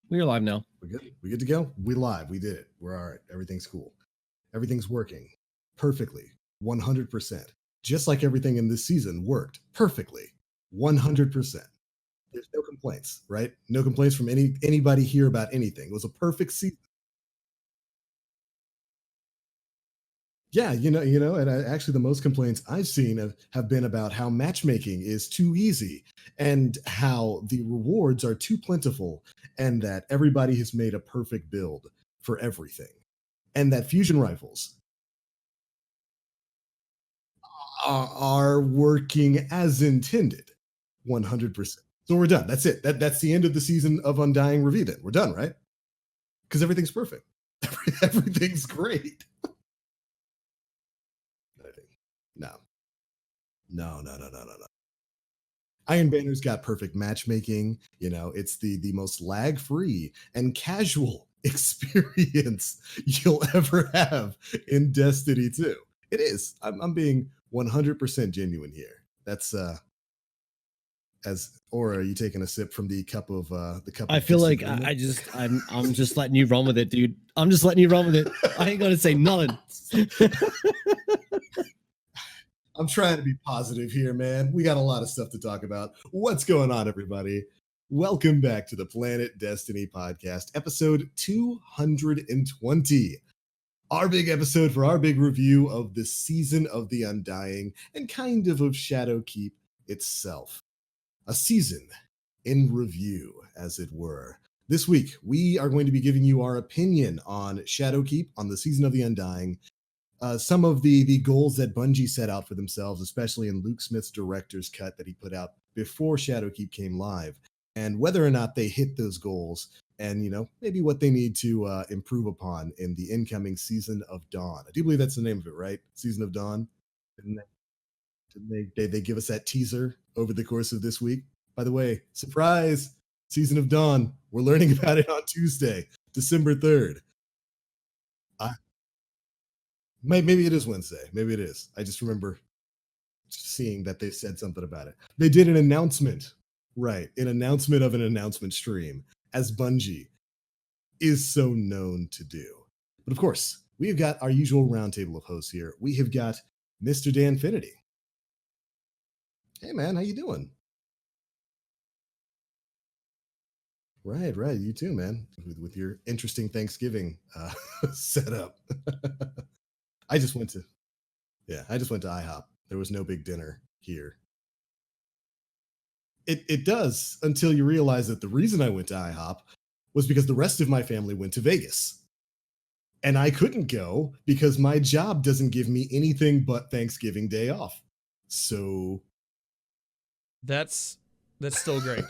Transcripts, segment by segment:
We're live now. We're good. We good to go? We live. We did it. We're all right. Everything's cool. Everything's working perfectly. 100%. Just like everything in this season worked perfectly. 100%. There's no complaints, right? No complaints from anybody here about anything. It was a perfect season. Yeah, and actually, the most complaints I've seen have been about how matchmaking is too easy and how the rewards are too plentiful, and that everybody has made a perfect build for everything, and that fusion rifles are working as intended, 100%. So we're done. That's it. That's the end of the season of Undying review. Then we're done, right? Because everything's perfect. Everything's great. No, no. Iron Banner's got perfect matchmaking. It's the most lag free and casual experience you'll ever have in Destiny 2. It is. I'm being 100% genuine here. That's as Aura, are you taking a sip from the cup of I feel like I'm just letting you run with it, dude. I'm just letting you run with it. I ain't gonna say nothing. I'm trying to be positive here, man. We got a lot of stuff to talk about. What's going on, everybody? Welcome back to the Planet Destiny podcast, episode 220. Our big episode for our big review of the season of the Undying and kind of Shadowkeep itself. A season in review, as it were. This week, we are going to be giving you our opinion on Shadowkeep, on the season of the Undying, some of the goals that Bungie set out for themselves, especially in Luke Smith's director's cut that he put out before Shadowkeep came live, and whether or not they hit those goals, and maybe what they need to improve upon in the incoming Season of Dawn. I do believe that's the name of it, right? Season of Dawn. Didn't they give us that teaser over the course of this week? By the way, surprise! Season of Dawn. We're learning about it on Tuesday, December 3rd. Maybe it is Wednesday. Maybe it is. I just remember seeing that they said something about it. They did an announcement, right? An announcement of an announcement stream, as Bungie is so known to do. But of course, we have got our usual roundtable of hosts here. We have got Mr. Danfinity. Hey, man, how you doing? Right. You too, man. With your interesting Thanksgiving setup. I just went to IHOP. There was no big dinner here. It does, until you realize that the reason I went to IHOP was because the rest of my family went to Vegas. And I couldn't go because my job doesn't give me anything but Thanksgiving Day off. So that's still great.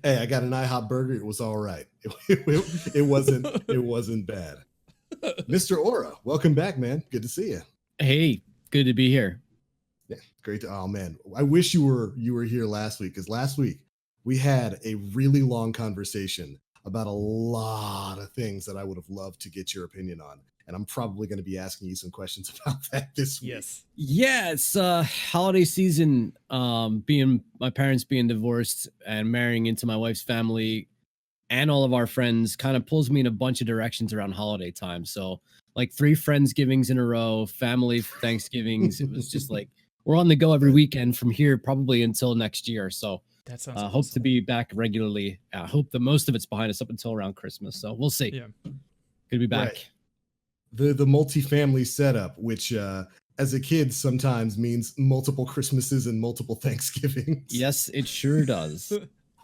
Hey, I got an IHOP burger. It was all right. It wasn't bad. Mr. Aura, welcome back, man. Good to see you. Hey, good to be here. Yeah, great. Oh man, I wish you were here last week, because last week we had a really long conversation about a lot of things that I would have loved to get your opinion on, and I'm probably going to be asking you some questions about that this week. Yes. Yeah, it's holiday season. Being my parents being divorced and marrying into my wife's family, and all of our friends kind of pulls me in a bunch of directions around holiday time. So like 3 Friendsgivings in a row, family Thanksgivings. It was just like we're on the go every weekend from here probably until next year. So that sounds awesome. Hope to be back regularly. I hope the most of it's behind us up until around Christmas. So we'll see. Yeah. Good to be back. Right. The multi-family setup, which as a kid sometimes means multiple Christmases and multiple Thanksgivings. Yes, it sure does.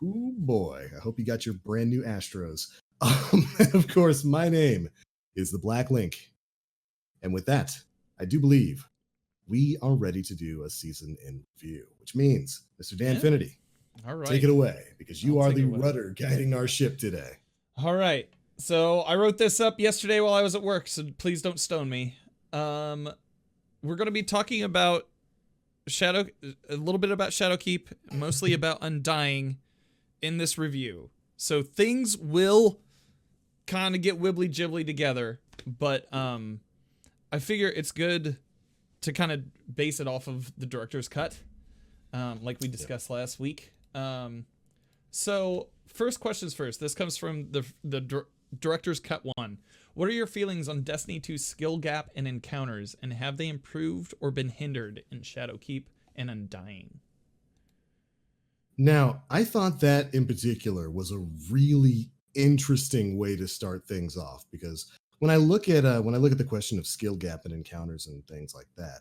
Oh boy, I hope you got your brand new Astros. And of course, my name is the Black Link. And with that, I do believe we are ready to do a season in review, which means, Mr. Danfinity, all right, take it away, because you are the rudder guiding our ship today. All right. So I wrote this up yesterday while I was at work, so please don't stone me. We're going to be talking about a little bit about Shadowkeep, mostly about Undying in this review. So things will kind of get wibbly jibbly together, but I figure it's good to kind of base it off of the director's cut, like we discussed last week. So first questions first. This comes from the director's cut one. What are your feelings on Destiny 2's skill gap and encounters, and have they improved or been hindered in Shadowkeep and Undying? Now, I thought that in particular was a really interesting way to start things off, because when I look at the question of skill gap and encounters and things like that,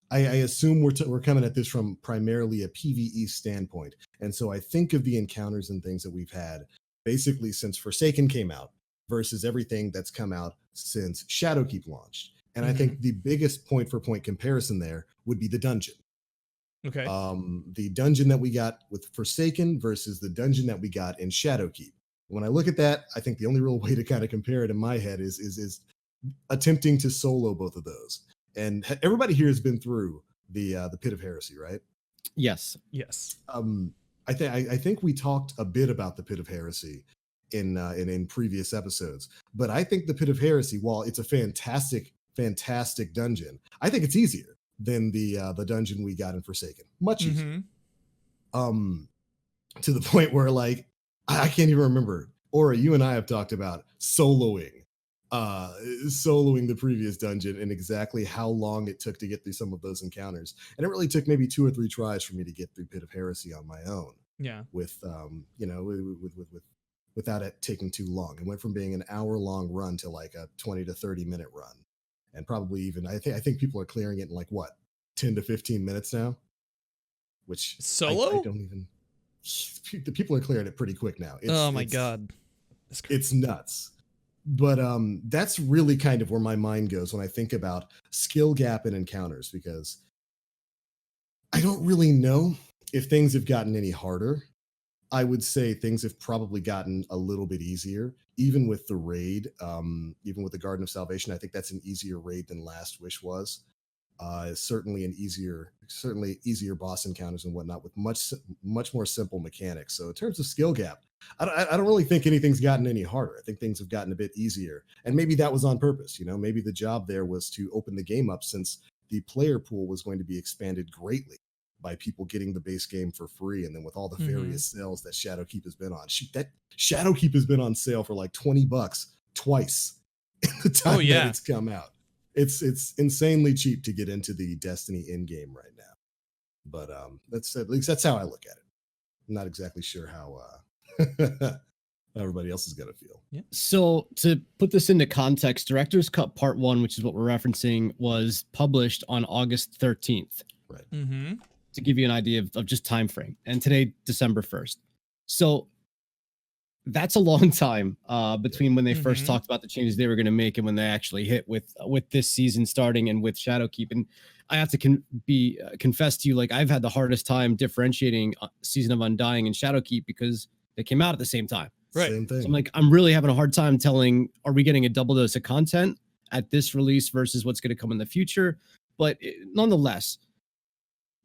I assume we're coming at this from primarily a PvE standpoint, and so I think of the encounters and things that we've had basically since Forsaken came out versus everything that's come out since Shadowkeep launched. And I think the biggest point for point comparison there would be the dungeon. Okay. The dungeon that we got with Forsaken versus the dungeon that we got in Shadowkeep. When I look at that, I think the only real way to kind of compare it in my head is attempting to solo both of those. And everybody here has been through the Pit of Heresy, right? Yes. Yes. I think we talked a bit about the Pit of Heresy in previous episodes, but I think the Pit of Heresy, while it's a fantastic dungeon, I think it's easier than the dungeon we got in Forsaken. Much easier. To the point where, like, I can't even remember. Aura, you and I have talked about soloing the previous dungeon and exactly how long it took to get through some of those encounters. And it really took maybe 2 or 3 tries for me to get through Pit of Heresy on my own. Yeah. With without it taking too long. It went from being an hour-long run to like a 20 to 30-minute run. And probably even, I think people are clearing it in like, what, 10 to 15 minutes now? Which solo? I don't even, the people are clearing it pretty quick now. Oh my God. It's nuts. But that's really kind of where my mind goes when I think about skill gap and encounters, because I don't really know if things have gotten any harder. I would say things have probably gotten a little bit easier, even with the raid, even with the Garden of Salvation. I think that's an easier raid than Last Wish was. Certainly easier boss encounters and whatnot with much more simple mechanics. So in terms of skill gap, I don't really think anything's gotten any harder. I think things have gotten a bit easier, and maybe that was on purpose. Maybe the job there was to open the game up, since the player pool was going to be expanded greatly by people getting the base game for free, and then with all the various sales that Shadowkeep has been on. Shoot, that Shadowkeep has been on sale for like $20 twice in the time that it's come out. It's insanely cheap to get into the Destiny endgame right now. But that's, at least that's how I look at it. I'm not exactly sure how everybody else is gonna feel. Yeah. So to put this into context, Director's Cut Part 1, which is what we're referencing, was published on August 13th. Right. To give you an idea of just time frame. And today, December 1st. So that's a long time between when they first talked about the changes they were going to make and when they actually hit with this season starting and with Shadowkeep. And I have to confess to you, like, I've had the hardest time differentiating Season of Undying and Shadowkeep because they came out at the same time. Right. Same thing. So I'm like, I'm really having a hard time telling, are we getting a double dose of content at this release versus what's going to come in the future? But nonetheless,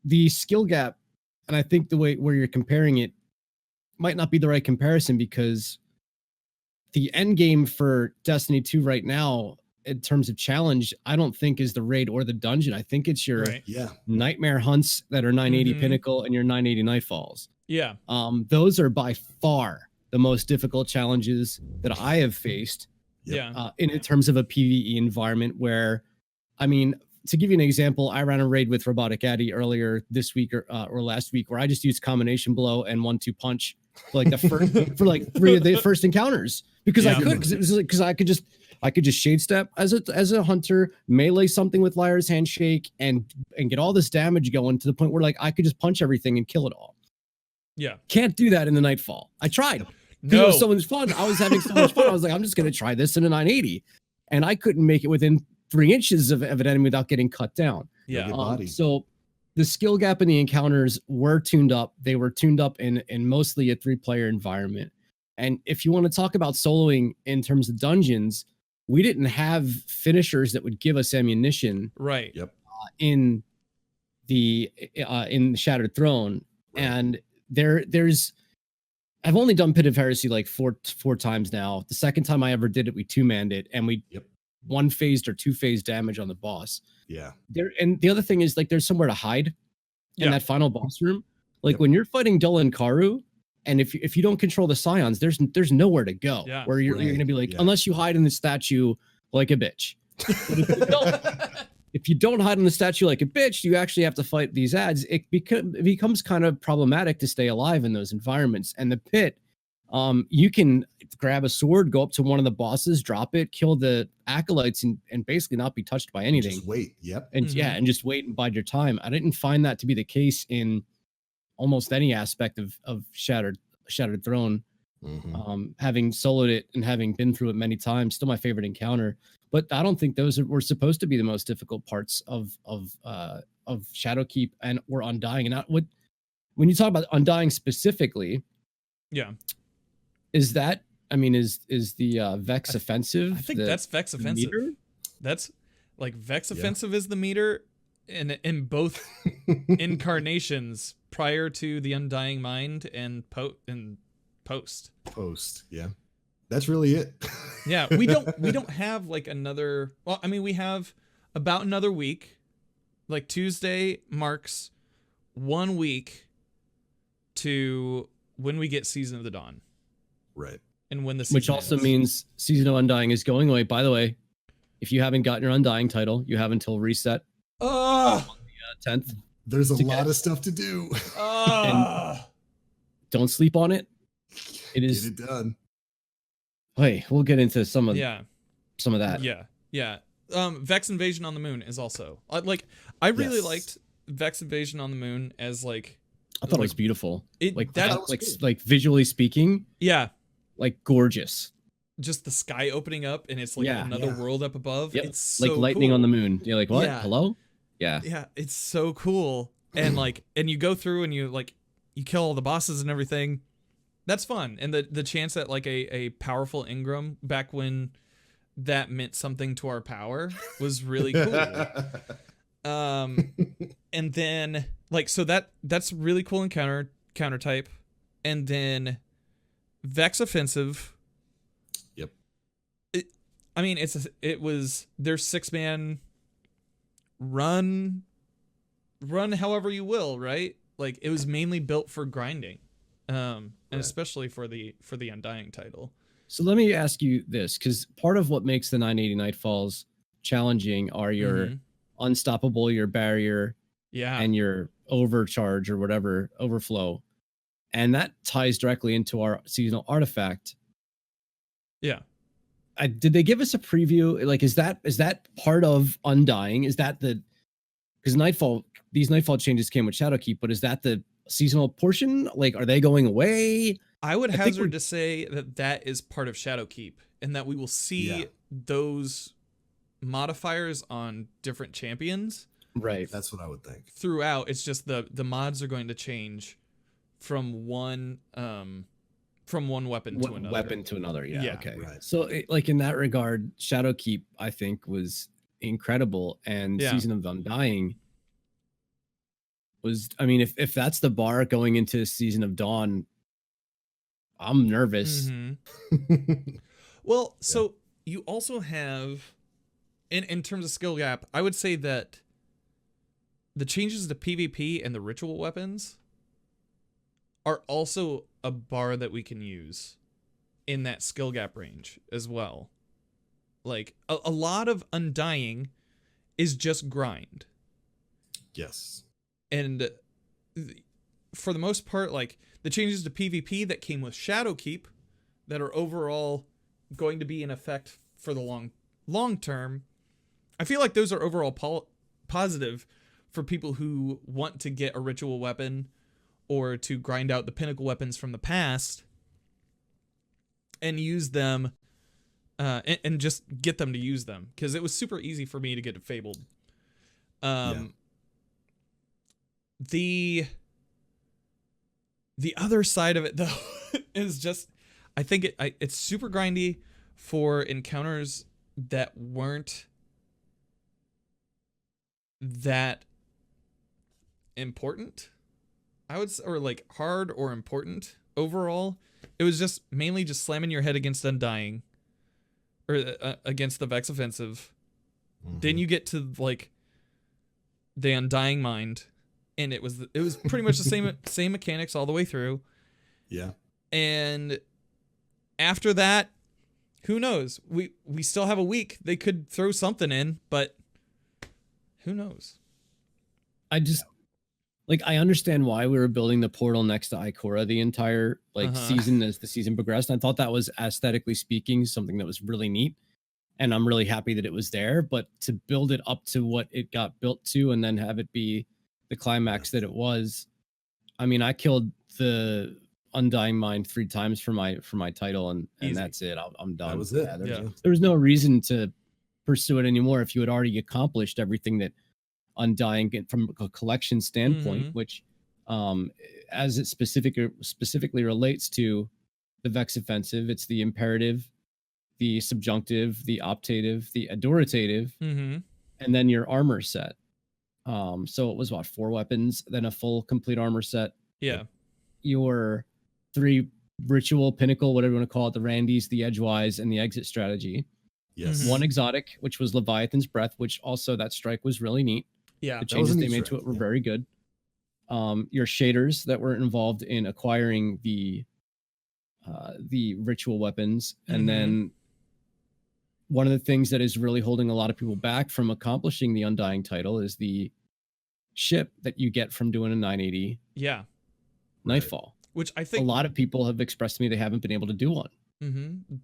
the skill gap, and I think the way where you're comparing it might not be the right comparison, because the end game for Destiny 2 right now, in terms of challenge, I don't think is the raid or the dungeon. I think it's your nightmare hunts that are 980 Pinnacle and your 980 Nightfalls. Yeah. Those are by far the most difficult challenges that I have faced. Yeah. In terms of a PvE environment where, I mean, to give you an example, I ran a raid with Robotic Addy earlier this week or last week where I just used combination blow and 1-2 punch for like the first for like 3 of the first encounters, because I could, because I could just shade step as a hunter, melee something with Liar's Handshake and get all this damage going to the point where like I could just punch everything and kill it all. Yeah. Can't do that in the Nightfall. I tried. No. It was so much fun. I was having so much fun. I was like, I'm just going to try this in a 980. And I couldn't make it within 3 inches of an enemy without getting cut down. Yeah. So the skill gap in the encounters were tuned up. They were tuned up in mostly a 3-player environment. And if you want to talk about soloing in terms of dungeons, we didn't have finishers that would give us ammunition. Right. Yep. In the Shattered Throne. Right. And there's I've only done Pit of Heresy like four times now. The second time I ever did it, we 2-manned it, and we 1-phased or 2-phased damage on the boss. Yeah. And the other thing is, like, there's somewhere to hide in that final boss room. Like when you're fighting Dolan Karu, And if you don't control the scions, there's nowhere to go. Yeah. Where you're gonna be like, unless you hide in the statue like a bitch. But if you don't hide in the statue like a bitch, you actually have to fight these ads. It becomes kind of problematic to stay alive in those environments. And the pit, you can grab a sword, go up to one of the bosses, drop it, kill the acolytes, and basically not be touched by anything. Just wait. Yep. And and just wait and bide your time. I didn't find that to be the case in almost any aspect of Shattered Throne. Having soloed it and having been through it many times, still my favorite encounter. But I don't think those were supposed to be the most difficult parts of Shadowkeep or Undying. And when you talk about Undying specifically, is that, I mean, is the Vex offensive? I think that's Vex offensive. Meter? That's like Vex offensive is the meter in both incarnations prior to the Undying Mind and post. Yeah. That's really it. Yeah, we don't have like another, well, I mean, we have about another week. Like Tuesday marks 1 week to when we get Season of the Dawn. Right. And when the season which also ends. means Season of Undying is going away. By the way, if you haven't gotten your Undying title, you have until reset on the 10th. There's a lot of stuff to do. Don't sleep on it. It is Get it done. Hey, we'll get into some of that. Yeah. Vex Invasion on the Moon is also I really liked Vex Invasion on the Moon as like I thought it was beautiful. Like visually speaking, like gorgeous. Just the sky opening up and it's like another world up above. Yep. It's so like lightning cool. on the moon. You're like, what? Yeah. Hello? Yeah. Yeah, it's so cool. And and you go through and you kill all the bosses and everything. That's fun. And the chance that like a powerful engram back when that meant something to our power was really cool. And then so that's really cool in counter type. And then Vex offensive. Yep. It was their 6-man run however you will, right? Like it was mainly built for grinding. And especially for the Undying title. So let me ask you this, because part of what makes the 980 Nightfalls challenging are your unstoppable, your barrier, and your overcharge or whatever, overflow. And that ties directly into our seasonal artifact. Yeah. Did they give us a preview? Like, is that part of Undying? Is that because these Nightfall changes came with Shadowkeep, but is that the seasonal portion? Like, are they going away? I would hazard to say that is part of Shadowkeep, and that we will see those modifiers on different champions. Right. That's what I would think. Throughout, it's just the mods are going to change from one weapon to another. Weapon to another. Yeah. Okay. Right. So, in that regard, Shadowkeep, I think, was incredible, and Season of Undying was, I mean, if that's the bar going into Season of Dawn, I'm nervous. Well, so you also have, in terms of skill gap, I would say that the changes to PvP and the ritual weapons are also a bar that we can use in that skill gap range as well. Like, a lot of Undying is just grind. Yes. And for the most part, like, the changes to PvP that came with Shadowkeep that are overall going to be in effect for the long term, I feel like those are overall positive for people who want to get a ritual weapon or to grind out the Pinnacle weapons from the past and use them and just get them to use them, because it was super easy for me to get to Fabled. The other side of it, though, is just, I think it's super grindy for encounters that weren't that important, I would say, or like hard or important overall. It was just mainly just slamming your head against Undying or against the Vex offensive. Then you get to like the Undying Mind, and it was pretty much the same mechanics all the way through. Yeah. And after that, who knows? We still have a week. They could throw something in, but who knows? I just like I understand why we were building the portal next to Ikora the entire season as the season progressed. I thought that was aesthetically speaking something that was really neat. And I'm really happy that it was there. But to build it up to what it got built to and then have it be the climax that it was, I mean, I killed the Undying Mind 3 times for my title, and that's it. I'm done. That was it. There was no reason to pursue it anymore if you had already accomplished everything that Undying from a collection standpoint, which as it specifically relates to the Vex offensive, it's the imperative, the subjunctive, the optative, the adorative, and then your armor set. So it was 4 weapons, then a full complete armor set. Yeah. Your 3 ritual, pinnacle, whatever you want to call it, the Randys, the edgewise, and the exit strategy. Yes. 1 exotic, which was Leviathan's Breath, which also that strike was really neat. Yeah. The changes they made to it were very good. Your shaders that were involved in acquiring the ritual weapons, and then one of the things that is really holding a lot of people back from accomplishing the Undying title is the ship that you get from doing a 980 Nightfall, which I think a lot of people have expressed to me they haven't been able to do one.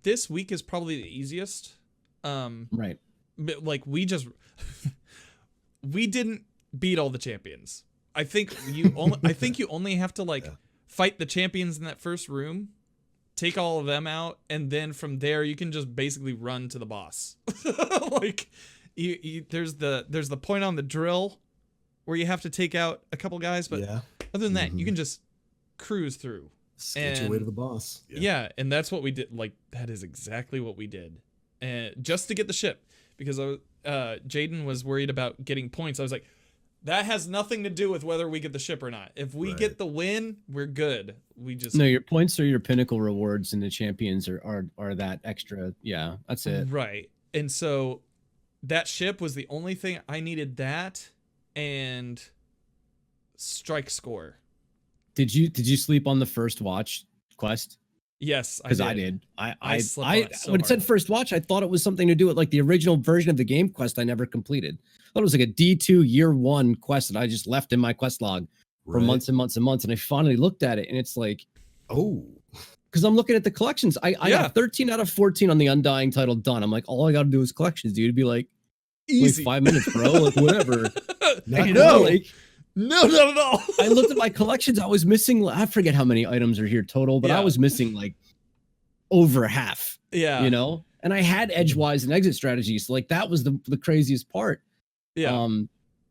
This week is probably the easiest. Right. But like we didn't beat all the champions. I think you only have to fight the champions in that first room, take all of them out, and then from there you can just basically run to the boss. There's the point on the drill where you have to take out a couple guys, but other than that, you can just cruise through. Skate your way to the boss. Yeah, and that's what we did. That is exactly what we did, and just to get the ship, because Jaden was worried about getting points. I was like, that has nothing to do with whether we get the ship or not. If we get the win, we're good. We just your points are your pinnacle rewards, and the champions are that extra. Yeah, that's it. Right. And so that ship was the only thing I needed. That and strike score. Did you sleep on the first watch quest? Yes, because I did. I slept on it so when it said first watch, I thought it was something to do with the original version of the game quest I never completed. I thought it was a D2 year 1 quest that I just left in my quest log for months and months and months. And I finally looked at it, and it's because I'm looking at the collections. I got 13 out of 14 on the Undying title done. I'm like, all I got to do is collections, dude. It'd be easy 5 minutes, bro. Whatever. No, not at all. I looked at my collections. I was missing, I forget how many items are here total, but I was missing over half. Yeah. And I had edgewise and exit strategies. So that was the craziest part. Yeah.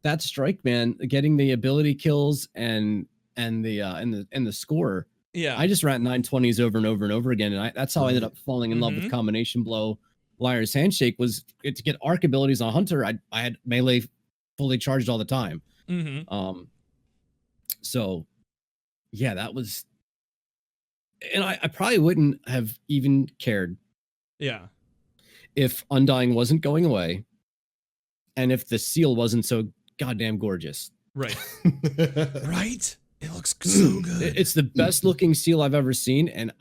That strike, man, getting the ability kills and the score. Yeah. I just ran 920s over and over and over again. And that's how I ended up falling in love with combination blow. Liar's Handshake was to get arc abilities on Hunter. I had melee fully charged all the time. So yeah, that was, and I probably wouldn't have even cared if Undying wasn't going away and if the seal wasn't so goddamn gorgeous. Right. Right. It looks so good. It's the best looking seal I've ever seen, and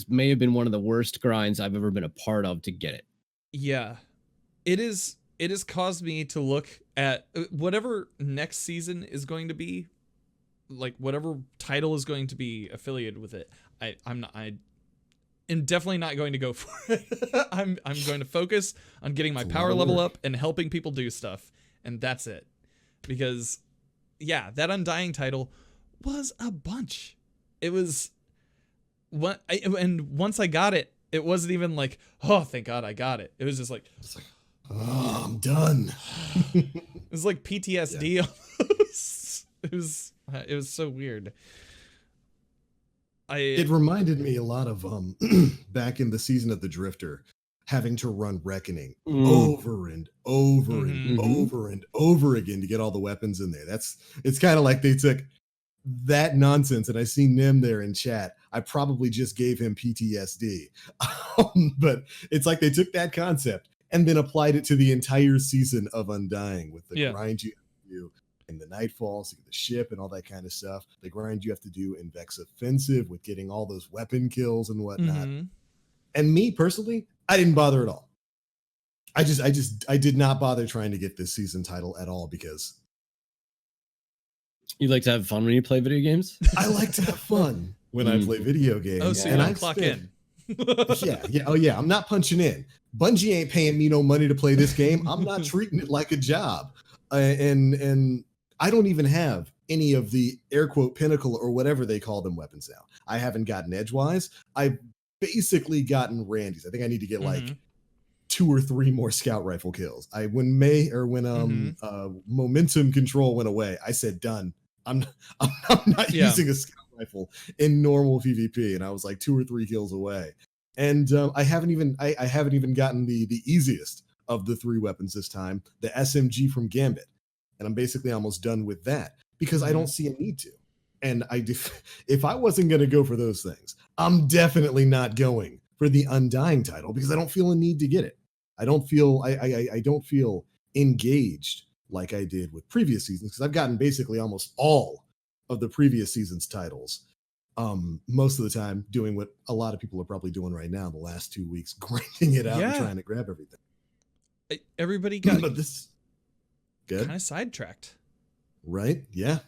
may have been one of the worst grinds I've ever been a part of to get it. Yeah, it has caused me to look at whatever next season is going to be, whatever title is going to be affiliated with it. I'm definitely not going to go for it. I'm going to focus on getting my power level up and helping people do stuff, and that's it. Because that Undying title was a bunch. It was and once I got it, it wasn't even oh, thank God I got it. It was just oh, I'm done. It was like PTSD almost. It was so weird. It reminded me a lot of back in the season of the Drifter, having to run Reckoning over and over and over and over again to get all the weapons in there. It's kind of like they took that nonsense, and I see Nim there in chat. I probably just gave him PTSD, but it's like they took that concept and then applied it to the entire season of Undying with the grind you do. in the Nightfalls to get the ship and all that kind of stuff. The grind you have to do in Vex Offensive with getting all those weapon kills and whatnot. Mhm. And me personally, I didn't bother at all. I did not bother trying to get this season title at all because You like to have fun when you play video games? I like to have fun when I play video games. Oh, so you and don't I've clock spent- in. yeah. Oh, yeah. I'm not punching in. Bungie ain't paying me no money to play this game. I'm not treating it like a job. And I don't even have any of the air quote Pinnacle or whatever they call them weapons now. I haven't gotten Edgewise. I've basically gotten Randy's. I think I need to get like 2 or 3 more scout rifle kills. When momentum control went away, I said done. I'm not using a scout rifle in normal PvP, and I was like 2 or 3 kills away. And I haven't even gotten the easiest of the 3 weapons this time, the SMG from Gambit, and I'm basically almost done with that because I don't see a need to. And if I wasn't going to go for those things, I'm definitely not going for the Undying title because I don't feel a need to get it. I don't feel engaged like I did with previous seasons because I've gotten basically almost all of the previous season's titles. Most of the time doing what a lot of people are probably doing right now the last 2 weeks, grinding it out and trying to grab everything. Everybody got but this good kind of sidetracked. Right? Yeah.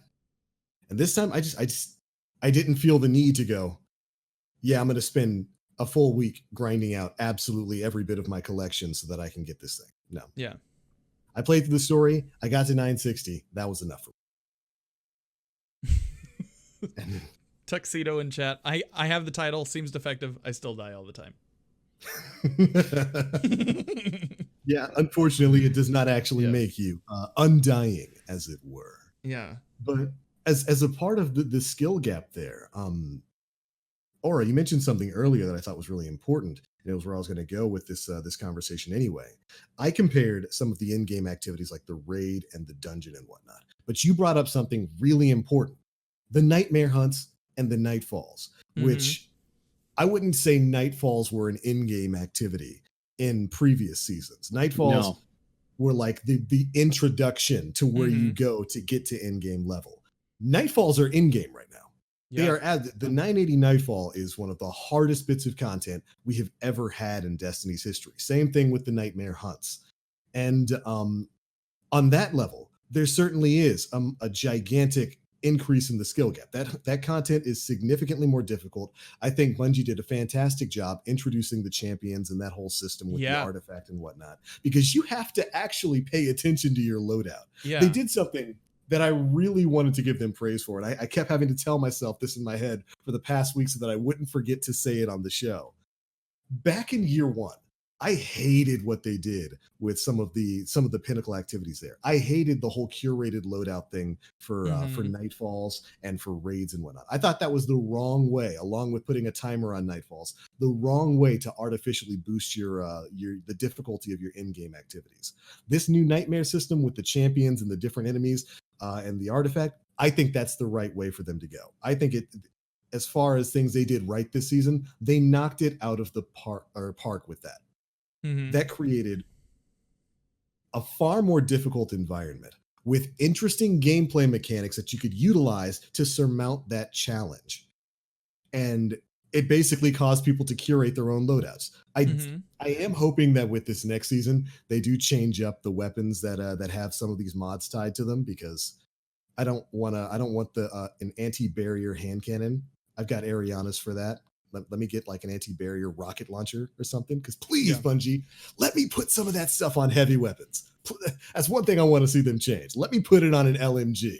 And this time I didn't feel the need to go, yeah, I'm going to spend a full week grinding out absolutely every bit of my collection so that I can get this thing. No. Yeah. I played through the story. I got to 960. That was enough for me. Tuxedo in chat. I have the title. Seems defective. I still die all the time. Yeah, unfortunately, it does not actually make you undying, as it were. Yeah. But as a part of the skill gap there, Aura, you mentioned something earlier that I thought was really important, and it was where I was going to go with this conversation anyway. I compared some of the in-game activities like the raid and the dungeon and whatnot, but you brought up something really important: the nightmare hunts and the nightfalls, which I wouldn't say nightfalls were an in-game activity in previous seasons. Nightfalls were like the introduction to where you go to get to in-game level. Nightfalls are in-game right now. They are the 980 Nightfall is one of the hardest bits of content we have ever had in Destiny's history. Same thing with the Nightmare Hunts. And on that level, there certainly is a gigantic increase in the skill gap. That content is significantly more difficult. I think Bungie did a fantastic job introducing the champions and that whole system with the artifact and whatnot, because you have to actually pay attention to your loadout. Yeah. They did something that I really wanted to give them praise for. And I kept having to tell myself this in my head for the past week so that I wouldn't forget to say it on the show. Back in year 1, I hated what they did with some of the Pinnacle activities there. I hated the whole curated loadout thing for Nightfalls and for raids and whatnot. I thought that was the wrong way, along with putting a timer on Nightfalls, the wrong way to artificially boost the difficulty of your in-game activities. This new nightmare system with the champions and the different enemies and the artifact, I think that's the right way for them to go. I think as far as things they did right this season, they knocked it out of the park with that. That created a far more difficult environment with interesting gameplay mechanics that you could utilize to surmount that challenge. And it basically caused people to curate their own loadouts. I am hoping that with this next season, they do change up the weapons that have some of these mods tied to them, because I don't want an anti-barrier hand cannon. I've got Ariana's for that. Let me get like an anti-barrier rocket launcher or something, because please, Bungie, let me put some of that stuff on heavy weapons. That's one thing I want to see them change. Let me put it on an LMG.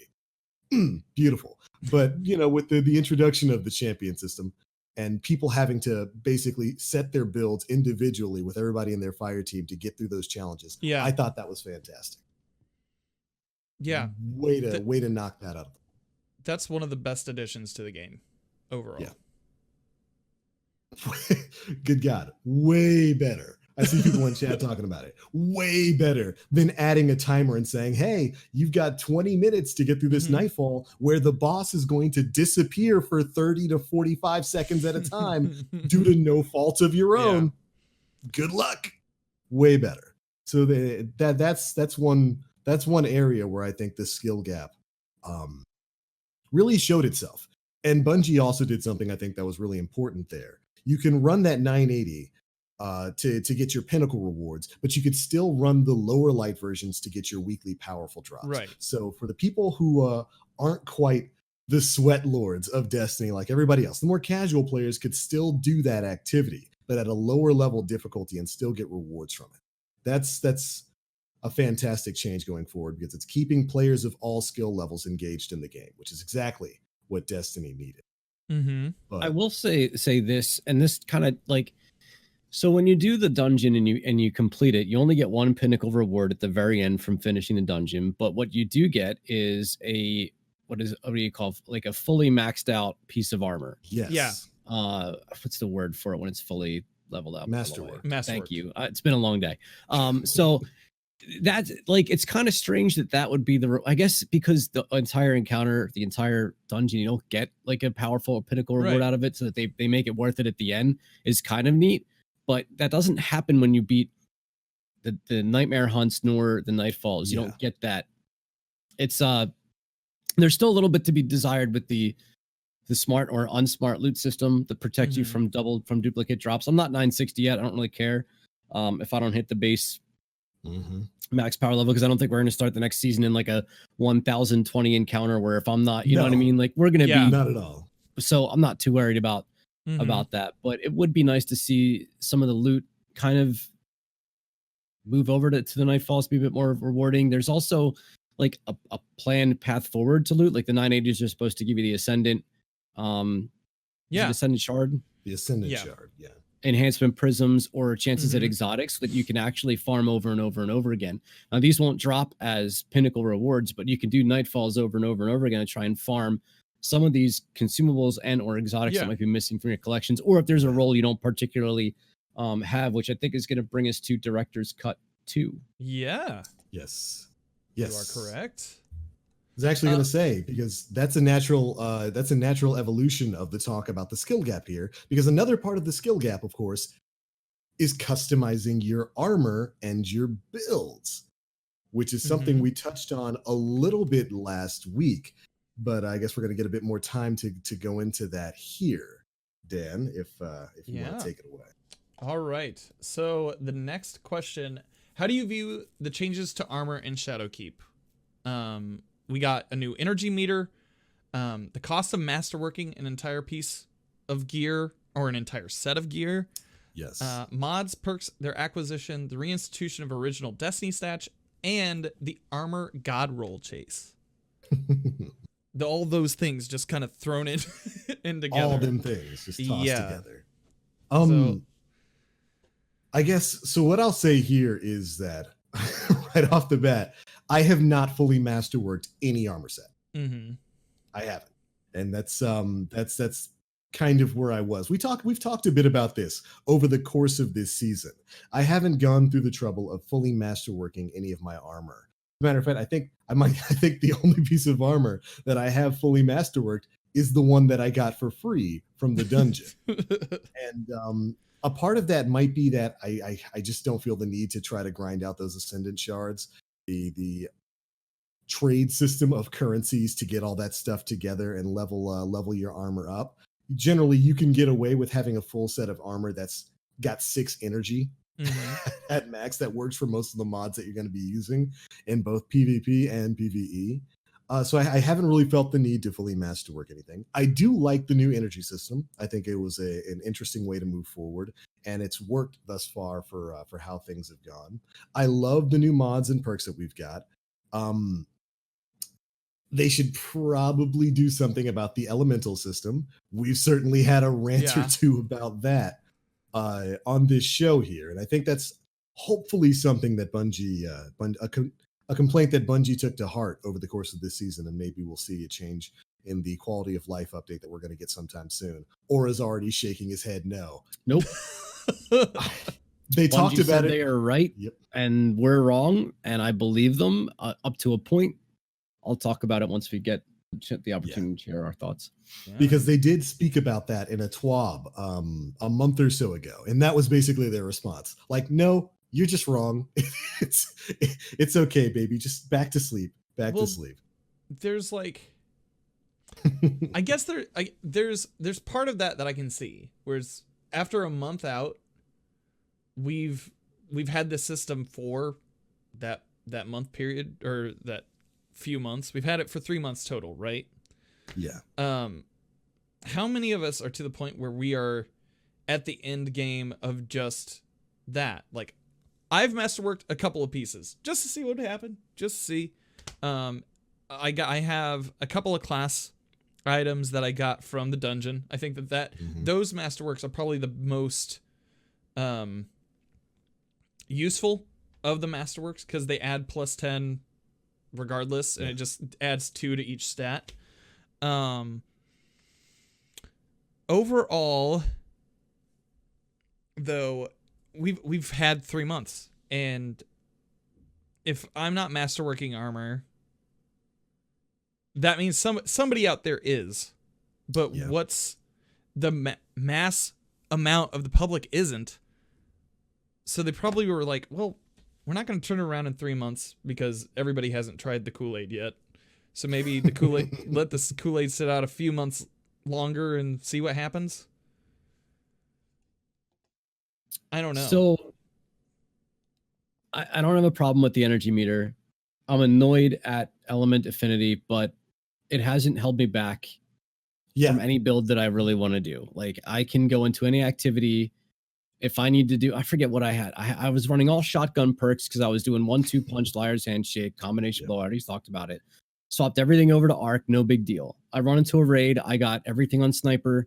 Beautiful. But, with the introduction of the champion system and people having to basically set their builds individually with everybody in their fire team to get through those challenges, I thought that was fantastic. Yeah. Way to knock that out. That's one of the best additions to the game overall. Yeah. Good God, way better. I see people in chat talking about it. Way better than adding a timer and saying, hey, you've got 20 minutes to get through this Nightfall where the boss is going to disappear for 30 to 45 seconds at a time due to no fault of your own. Good luck. Way better. So that's one that's one area where I think the skill gap really showed itself. And Bungie also did something I think that was really important there. You can run that 980 to get your Pinnacle rewards, but you could still run the lower light versions to get your weekly powerful drops. Right. So for the people who aren't quite the sweat lords of Destiny like everybody else, the more casual players could still do that activity, but at a lower level difficulty and still get rewards from it. That's a fantastic change going forward because it's keeping players of all skill levels engaged in the game, which is exactly what Destiny needed. Mm-hmm. But I will say this, and this kind of like, so when you do the dungeon and you complete it, you only get one Pinnacle reward at the very end from finishing the dungeon. But what you do get is what do you call, like a fully maxed out piece of armor? yes. Yeah. What's the word for it when it's fully leveled up? Masterwork. Thank you. It's been a long day. So that's like, it's kind of strange that would be I guess because the entire encounter, the entire dungeon, you don't get like a powerful Pinnacle reward out of it, so that they make it worth it at the end is kind of neat. But that doesn't happen when you beat the Nightmare Hunts nor the Nightfalls. You don't get that. It's there's still a little bit to be desired with the smart or unsmart loot system that protects you from duplicate drops. I'm not 960 yet. I don't really care if I don't hit the base max power level, because I don't think we're going to start the next season in like a 1020 encounter where if I'm not, you know what I mean? Like we're going to be not at all. So I'm not too worried about that, but it would be nice to see some of the loot kind of move over to the Nightfalls, be a bit more rewarding. There's also like a planned path forward to loot. Like the 980s are supposed to give you the Ascendant, Ascendant Shard, the Ascendant Shard, enhancement prisms, or chances at exotics that you can actually farm over and over and over again. Now these won't drop as Pinnacle rewards, but you can do Nightfalls over and over and over again and try and farm some of these consumables and or exotics that might be missing from your collections, or if there's a role you don't particularly have, which I think is going to bring us to Director's Cut 2. Yeah. Yes. You are correct. I was actually going to say, because that's a natural evolution of the talk about the skill gap here, because another part of the skill gap, of course, is customizing your armor and your builds, which is something we touched on a little bit last week. But I guess we're going to get a bit more time to go into that here, Dan, if you want to take it away. All right. So the next question, how do you view the changes to armor in Shadowkeep? We got a new energy meter, the cost of masterworking an entire piece of gear or an entire set of gear. Yes. Mods, perks, their acquisition, the reinstitution of original Destiny stats, and the armor god roll chase. All those things just kind of thrown in together. All them things just tossed together. So, I guess, so what I'll say here is that right off the bat, I have not fully masterworked any armor set. I haven't. And that's kind of where I was. We've talked a bit about this over the course of this season. I haven't gone through the trouble of fully masterworking any of my armor. As a matter of fact, I think the only piece of armor that I have fully masterworked is the one that I got for free from the dungeon. And a part of that might be that I just don't feel the need to try to grind out those Ascendant shards. The trade system of currencies to get all that stuff together and level your armor up. Generally, you can get away with having a full set of armor that's got 6 energy at max. That works for most of the mods that you're going to be using in both PvP and PvE. So I haven't really felt the need to fully masterwork anything. I do like the new energy system. I think it was an interesting way to move forward, and it's worked thus far for how things have gone. I love the new mods and perks that we've got. They should probably do something about the elemental system. We've certainly had a rant or two about that on this show here, and I think that's hopefully something that Bungie, a complaint that Bungie took to heart over the course of this season, and maybe we'll see a change in the quality of life update that we're going to get sometime soon. Or is already shaking his head no. Nope. They talked about it. They are right, and we're wrong, and I believe them up to a point. I'll talk about it once we get the opportunity to share our thoughts. Because they did speak about that in a TWAB a month or so ago, and that was basically their response. Like, no, you're just wrong. It's okay, baby. Just back to sleep. Back to sleep. There's like, I guess there's part of that I can see. Whereas after a month out, we've had this system for that month period, or that few months. We've had it for 3 months total, right? Yeah. How many of us are to the point where we are at the end game of just that? Like, I've masterworked a couple of pieces just to see what happened, just to see. I have a couple of class items that I got from the dungeon. I think that those masterworks are probably the most useful of the masterworks, because they add +10 regardless, and it just adds 2 to each stat. Overall, though, we've had 3 months, and if I'm not masterworking armor, that means somebody out there is, but what's the mass amount of the public isn't. So they probably were like, well, we're not going to turn around in 3 months because everybody hasn't tried the Kool-Aid yet. So maybe the Kool-Aid, let this Kool-Aid sit out a few months longer and see what happens. I don't know. So I don't have a problem with the energy meter. I'm annoyed at element affinity, but it hasn't held me back from any build that I really want to do. Like, I can go into any activity if I need to do. I forget what I had. I was running all shotgun perks because I was doing 1-2 punch, liar's handshake, combination blow. I already talked about it. Swapped everything over to arc, no big deal. I run into a raid. I got everything on sniper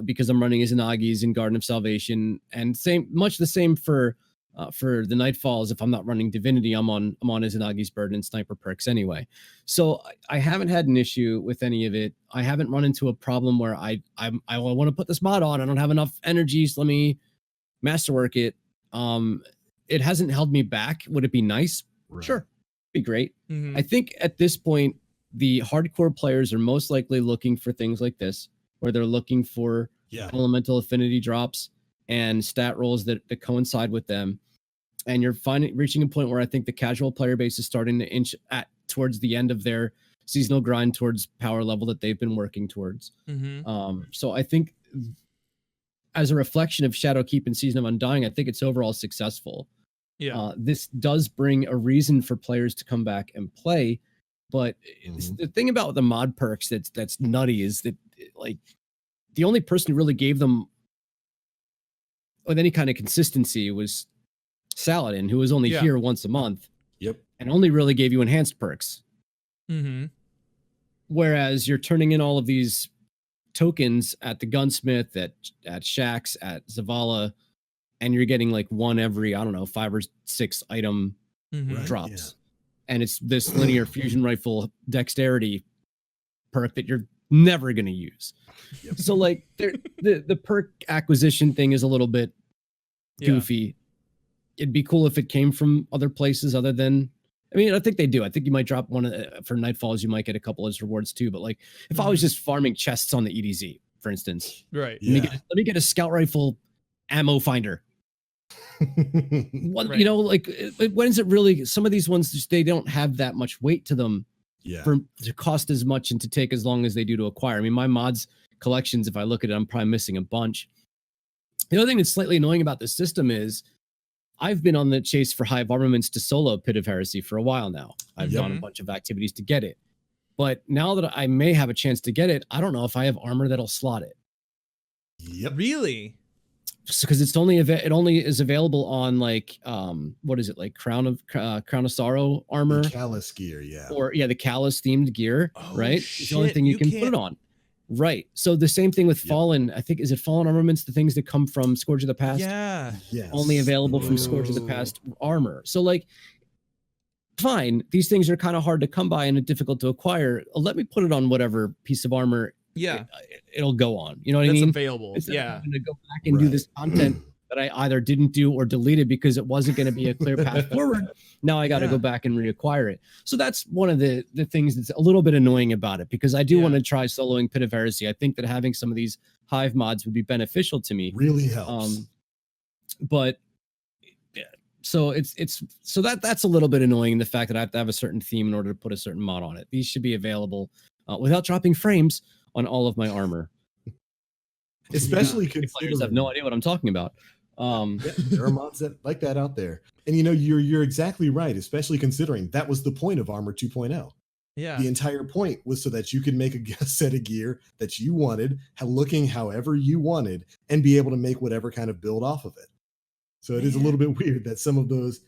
because I'm running Izanagi's and Garden of Salvation, and much the same for the Nightfall as if I'm not running Divinity. I'm on Izanagi's Burden and sniper perks anyway. So I haven't had an issue with any of it. I haven't run into a problem where I want to put this mod on. I don't have enough energy, so let me masterwork it. It hasn't held me back. Would it be nice? Right. Sure. Be great. I think at this point, the hardcore players are most likely looking for things like this, where they're looking for elemental affinity drops and stat rolls that coincide with them. And you're reaching a point where I think the casual player base is starting to inch towards the end of their seasonal grind towards power level that they've been working towards. So I think, as a reflection of Shadowkeep and Season of Undying, I think it's overall successful. This does bring a reason for players to come back and play, but the thing about the mod perks that's nutty is that, like, the only person who really gave them with any kind of consistency was Saladin, who was only here once a month. And only really gave you enhanced perks. Whereas you're turning in all of these tokens at the gunsmith, at Shaxx, at Zavala, and you're getting like one every, I don't know, 5 or 6 item drops. And it's this linear fusion rifle dexterity perk that you're never going to use. So like the perk acquisition thing is a little bit goofy. It'd be cool if it came from other places other than, I mean, I think they do. I think you might drop one for Nightfalls. You might get a couple as rewards too. But like, if I was just farming chests on the EDZ, for instance, right? Let me get a scout rifle ammo finder. You know, like, when is it really? Some of these ones just, they don't have that much weight to them. To cost as much and to take as long as they do to acquire. I mean, my mods collections, if I look at it, I'm probably missing a bunch. The other thing that's slightly annoying about this system is I've been on the chase for hive armaments to solo Pit of Heresy for a while now. I've done a bunch of activities to get it. But now that I may have a chance to get it, I don't know if I have armor that'll slot it. Really? Because it only is available on, like, what is it, like Crown of Sorrow armor, the Callus gear, or the Callus themed gear, right? Shit, it's the only thing you can put it on, right? So the same thing with Fallen. I think, is it Fallen armaments, the things that come from Scourge of the Past? Only available from Scourge of the Past armor. So like, fine, these things are kind of hard to come by and difficult to acquire. Let me put it on whatever piece of armor it'll go on. You know what I mean? That's available. Instead of having to go back and do this content that I either didn't do or deleted because it wasn't going to be a clear path forward. Now I got to go back and reacquire it. So that's one of the things that's a little bit annoying about it, because I do want to try soloing Pit of Heresy. I think that having some of these hive mods would be beneficial to me. Really helps. But So that's a little bit annoying. The fact that I have to have a certain theme in order to put a certain mod on it. These should be available without dropping frames on all of my armor. Especially Players considering have no idea what I'm talking about. yeah, there are mods that like that out there. And you're exactly right, especially considering that was the point of Armor 2.0. Yeah. The entire point was so that you could make a set of gear that you wanted, looking however you wanted, and be able to make whatever kind of build off of it. So it is a little bit weird that some of those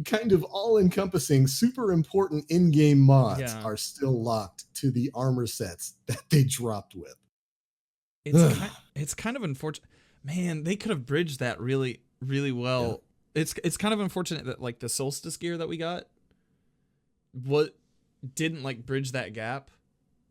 kind of all-encompassing, super important in-game mods are still locked to the armor sets that they dropped with. It's kind of unfortunate. Man, they could have bridged that really, really well. Yeah. It's kind of unfortunate that like the Solstice gear that we got didn't like bridge that gap.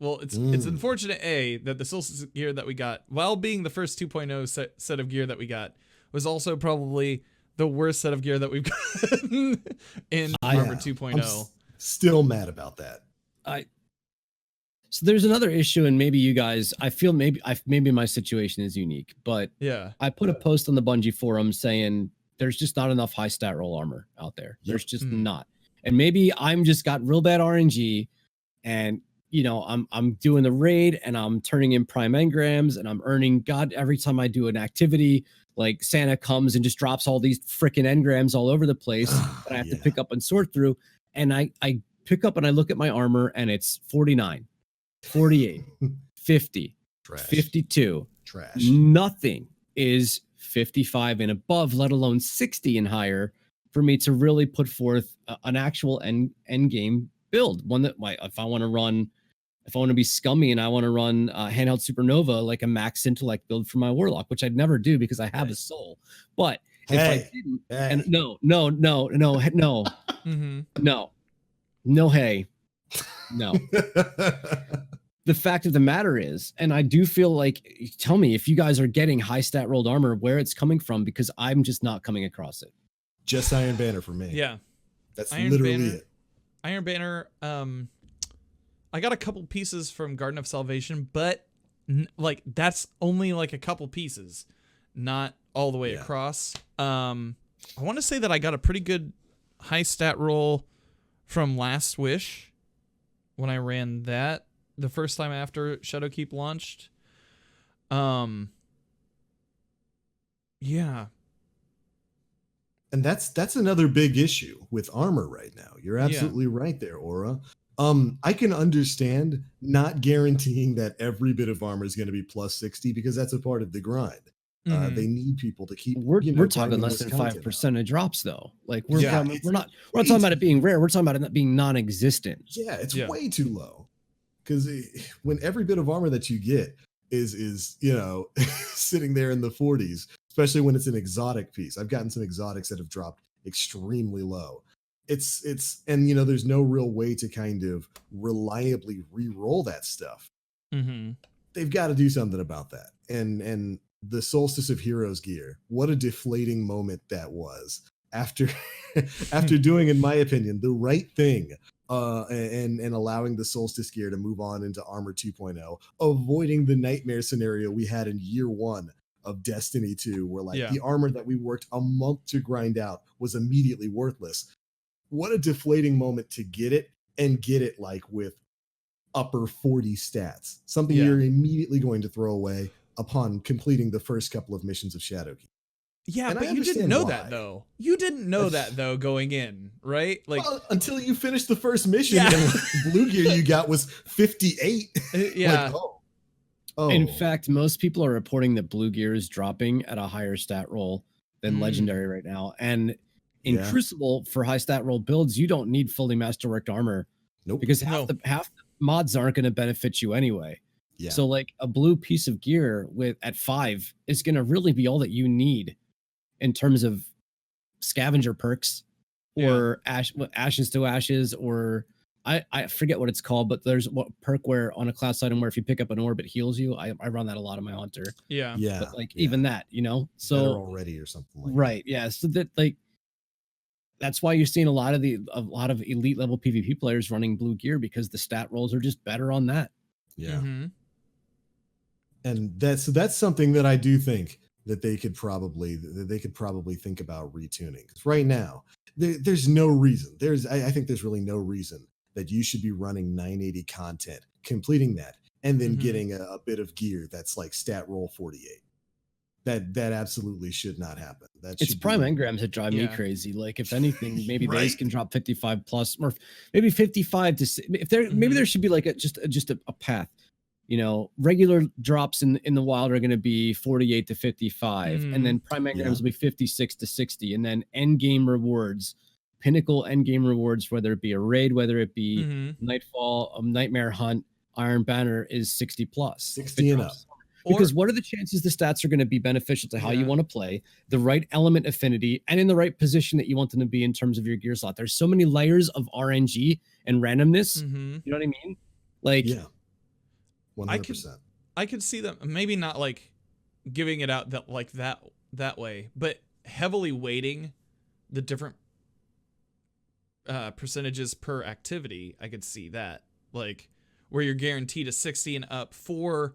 Well, it's unfortunate that the Solstice gear that we got, while being the first 2.0 set of gear that we got, was also probably the worst set of gear that we've gotten in Armor 2.0. I'm still mad about that. So there's another issue, and maybe you guys, I feel maybe my situation is unique, but yeah, I put a post on the Bungie forum saying there's just not enough high stat roll armor out there. There's just not. And maybe I'm just got real bad RNG, and I'm doing the raid and I'm turning in prime engrams and I'm earning God every time I do an activity. Like Santa comes and just drops all these freaking engrams all over the place that I have to pick up and sort through. And I pick up and I look at my armor and it's 49, 48, 50, Trash. 52. Trash. Nothing is 55 and above, let alone 60 and higher, for me to really put forth an actual end game build. One that if I want to be scummy and I want to run handheld supernova, like a max intellect build for my warlock, which I'd never do because I have a soul. But if I didn't, and no, the fact of the matter is, and I do feel like, tell me if you guys are getting high stat rolled armor, where it's coming from, because I'm just not coming across it. Just Iron Banner for me. Yeah, that's literally it. Iron Banner. I got a couple pieces from Garden of Salvation, but like that's only like a couple pieces, not all the way across. I want to say that I got a pretty good high stat roll from Last Wish when I ran that the first time after Shadowkeep launched. Yeah. And that's another big issue with armor right now. You're absolutely right there, Aura. I can understand not guaranteeing that every bit of armor is going to be plus 60 because that's a part of the grind. They need people to keep. We're talking less than 5% of drops, though. Like we're not talking about it being rare. We're talking about it being non-existent. Yeah, it's way too low. Because when every bit of armor that you get is sitting there in the 40s, especially when it's an exotic piece. I've gotten some exotics that have dropped extremely low. It's there's no real way to kind of reliably re-roll that stuff. They've got to do something about that. And the Solstice of Heroes gear, what a deflating moment that was after doing, in my opinion, the right thing, and allowing the Solstice gear to move on into Armor 2.0, avoiding the nightmare scenario we had in year 1 of Destiny 2, where the armor that we worked a month to grind out was immediately worthless. What a deflating moment to get it, and get it like with upper 40 stats, something you're immediately going to throw away upon completing the first couple of missions of Shadowkeep. Yeah, and but you didn't know that though. You didn't know that though going in, right? Like until you finished the first mission and the blue gear you got was 58. Yeah. Oh. In fact, most people are reporting that blue gear is dropping at a higher stat roll than legendary right now. And in Crucible, for high stat roll builds, you don't need fully masterworked armor. Nope. Because half the mods aren't going to benefit you anyway. Yeah. So like a blue piece of gear at 5 is going to really be all that you in terms of scavenger perks or ashes to ashes, or I forget what it's called, but there's what perk where on a class item where if you pick up an orb, it heals you. I run that a lot on my hunter. Yeah. Yeah. But even that, so better already or something like right. That. Yeah. So that that's why you're seeing a lot of elite level PvP players running blue gear, because the stat rolls are just better on that. Yeah. And that's something that I do think that they could probably think about retuning. 'Cause right now, there's no reason. I think there's really no reason that you should be running 980 content, completing that, and then Mhm. getting a bit of gear that's like stat roll 48. That absolutely should not happen. That It's should prime be engrams that drive me Yeah. crazy. Like, if anything, maybe those Right. can drop 55 plus, or maybe 55 to if there maybe Mhm. there should be like just a path. You know, regular drops in the wild are going to be 48 to 55, and then prime engrams Yeah. will be 56 to 60, and then end game rewards, pinnacle end game rewards, whether it be a raid, whether it be Mhm. nightfall, nightmare hunt, iron banner, is 60 plus. If it 60 and drops- up. Because what are the chances the stats are going to be beneficial to how you Yeah. want to play, the right element affinity, and in the right position that you want them to be in terms of your gear slot? There's so many layers of RNG and randomness. Mhm. You know what I mean? Like, Yeah. 100%. I could see them maybe not like giving it out that way, but heavily weighting the different percentages per activity. I could see that, like, where you're guaranteed a 60 and up for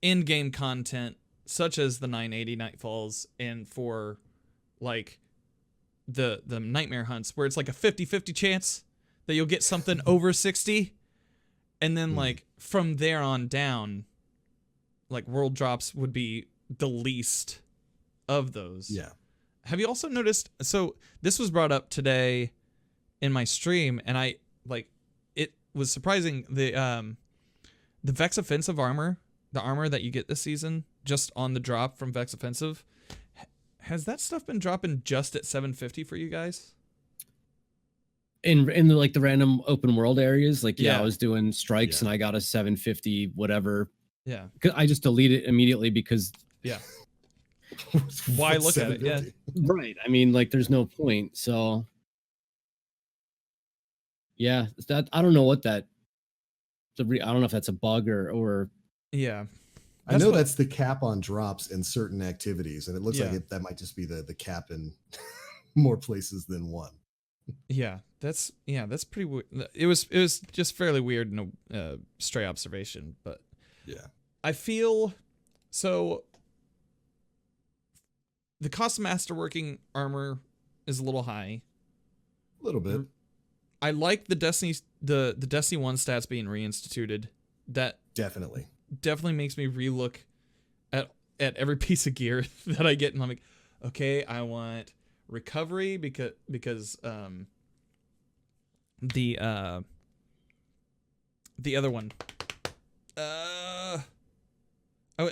in-game content such as the 980 Nightfalls, and for like the nightmare hunts where it's like a 50-50 chance that you'll get something over 60, and then like from there on down, like world drops would be the least of those. Yeah. Have Have you also noticed, so this was brought up today in my stream, and I like, it was surprising, the Vex offensive armor, the armor that you get this season just on the drop from Vex offensive, has that stuff been dropping just at 750 for you guys? in the like the random open world areas, like Yeah. I was doing strikes Yeah. and I got a 750 whatever. Yeah. 'Cause I just delete it immediately because Yeah. Why look at it? Yeah. right. I mean, like, there's no point. So yeah, that I don't know what that. I don't know if that's a bug or Yeah. I know what- that's the cap on drops in certain activities, and it looks Yeah. like that might just be the cap in more places than one. Yeah, that's pretty weird. It was just fairly weird and a stray observation, but Yeah. I feel so. The cost of masterworking armor is a little high. A little bit. I like the Destiny 1 stats being reinstituted. That Definitely. definitely makes me relook at every piece of gear that I get, and I'm like, okay, I want recovery because the other one,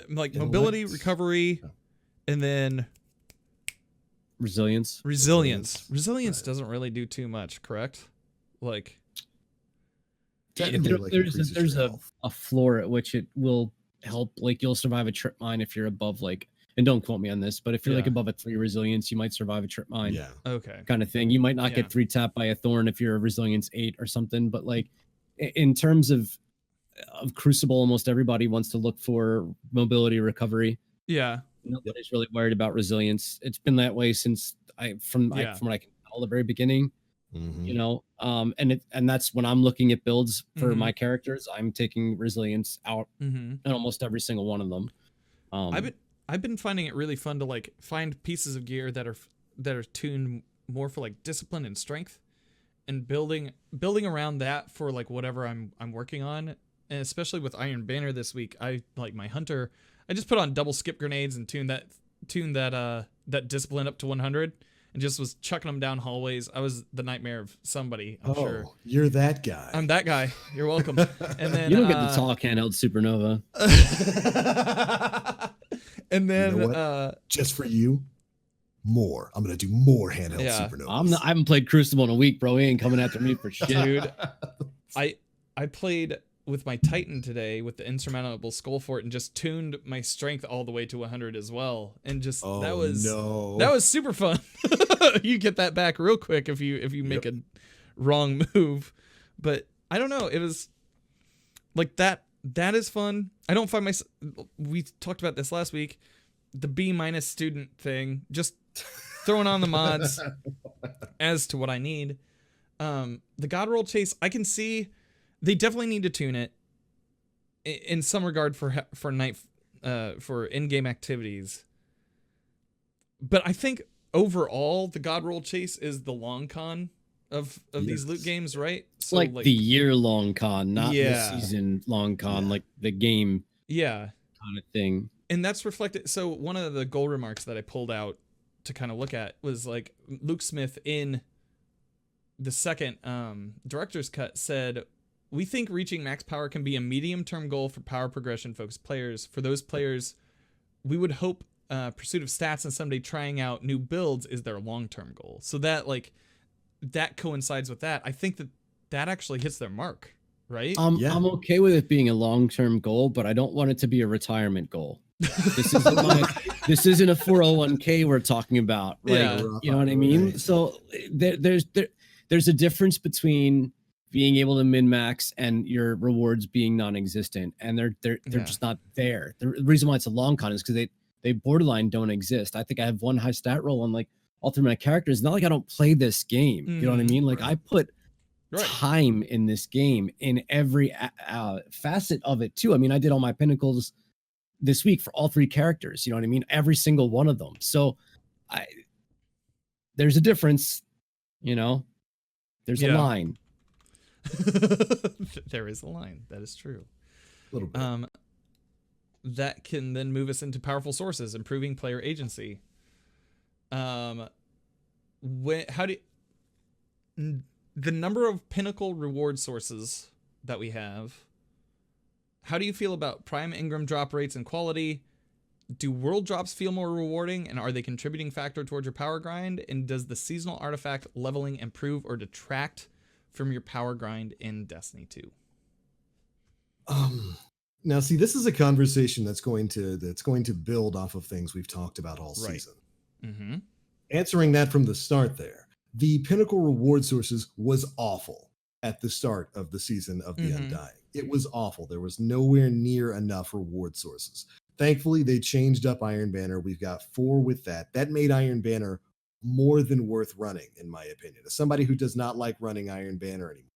like mobility, Intellect? recovery, Oh. and then resilience. resilience. Resilience. Resilience Right. doesn't really do too much, correct? Like, Technically, like, increases There's your a, health. a floor at which it will help. Like, you'll survive a trip mine if you're above, like, and don't quote me on this, but if you're like Yeah. above a 3 resilience, you might survive a trip mine. Yeah. okay, Kind of thing. You might not Yeah. get 3 tapped by a thorn if you're a resilience 8 or something, but like in terms of Crucible, almost everybody wants to look for mobility recovery. yeah, Nobody's really worried about resilience. It's been that way since from what I can tell, the very beginning. Mhm. You know, and that's when I'm looking at builds for Mhm. my characters, I'm taking resilience out mm-hmm. in almost every single one of them. I've been finding it really fun to like find pieces of gear that are tuned more for like discipline and strength, and building around that for like whatever I'm working on. And especially with Iron Banner this week, I like my hunter. I just put on double skip grenades and tuned that discipline up to 100, and just was chucking them down hallways. I was the nightmare of somebody, I'm sure. You're that guy. I'm that guy. You're welcome. And then You don't get the talk handheld supernova. and then You know what? Just for you, more. I'm gonna do more handheld Yeah. supernovas. I haven't played Crucible in a week, bro. He ain't coming after me for shit. dude. I played with my Titan today with the insurmountable skull fort and just tuned my strength all the way to 100 as well, and just Oh, that was no. super fun. You get that back real quick if you make a wrong move. But I don't know, it was like that is fun. I don't find myself, we talked about this last week, the B- student thing, just throwing on the mods as to what I need. The God Roll Chase, I can see they definitely need to tune it in some regard for in-game activities. But I think overall, the God Roll Chase is the long con of these loot Yes. games, right? So like the year-long con, not the Yeah. season-long con, Yeah. like the game yeah. kind of thing. And that's reflected. So one of the goal remarks that I pulled out to kind of look at was like Luke Smith in the second director's cut said, "We think reaching max power can be a medium-term goal for power progression focused players. For those players, we would hope pursuit of stats and someday trying out new builds is their long-term goal." So that that coincides with that. I think that actually hits their mark, right? Yeah. I'm okay with it being a long-term goal, but I don't want it to be a retirement goal. This isn't a 401k we're talking about. Like, Yeah. you know what I mean? Right. So there's a difference between being able to min-max and your rewards being non-existent, and they're Yeah. just not there. The reason why it's a long con is because they borderline don't exist. I think I have one high stat roll on like all three of my characters. It's not like I don't play this game. You know what I mean? Like I put Right. time in this game in every facet of it too. I mean, I did all my pinnacles this week for all three characters. You know what I mean? Every single one of them. So there's a difference, you know, there's a Yeah. line. There is a line. That is true. A little bit. That can then move us into powerful sources, improving player agency. How do the number of Pinnacle reward sources that we have? How do you feel about prime engram drop rates and quality? Do world drops feel more rewarding, and are they contributing factor towards your power grind? And does the seasonal artifact leveling improve or detract from your power grind in Destiny 2? Now, see, this is a conversation that's going to build off of things we've talked about all Right. season. Mm-hmm. Answering that from the start there, the Pinnacle reward sources was awful at the start of the season of the Mhm. Undying. It was awful. There was nowhere near enough reward sources. Thankfully, they changed up Iron Banner. We've got 4 with that. That made Iron Banner more than worth running, in my opinion. As somebody who does not like running Iron Banner anymore,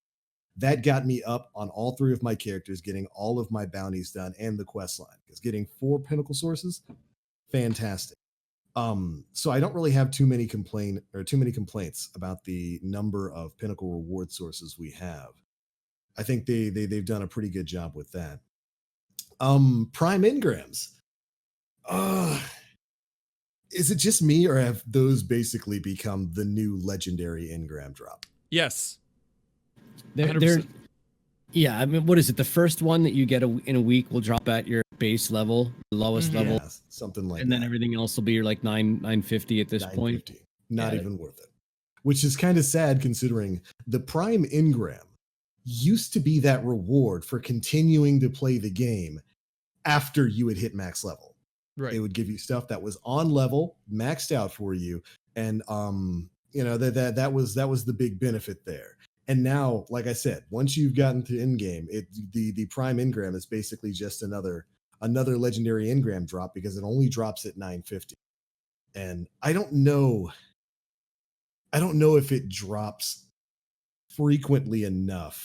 that got me up on all 3 of my characters, getting all of my bounties done and the quest line. Because getting 4 Pinnacle sources, fantastic. So I don't really have too many complaints about the number of Pinnacle reward sources we have. I think they've done a pretty good job with that. Prime engrams. Is it just me, or have those basically become the new legendary engram drop? Yes. They're 100%. yeah. I mean, what is it? The first one that you get in a week will drop at your base level, the lowest Mhm. level, Yeah, something like and that. then everything else will be your like 950 at this point. 950. Not Yeah. even worth it. Which is kind of sad considering the prime engram used to be that reward for continuing to play the game after you had hit max level. Right. It would give you stuff that was on level, maxed out for you, and that was the big benefit there. And now, like I said, once you've gotten to endgame, the prime engram is basically just another legendary engram drop, because it only drops at 950. And I don't know if it drops frequently enough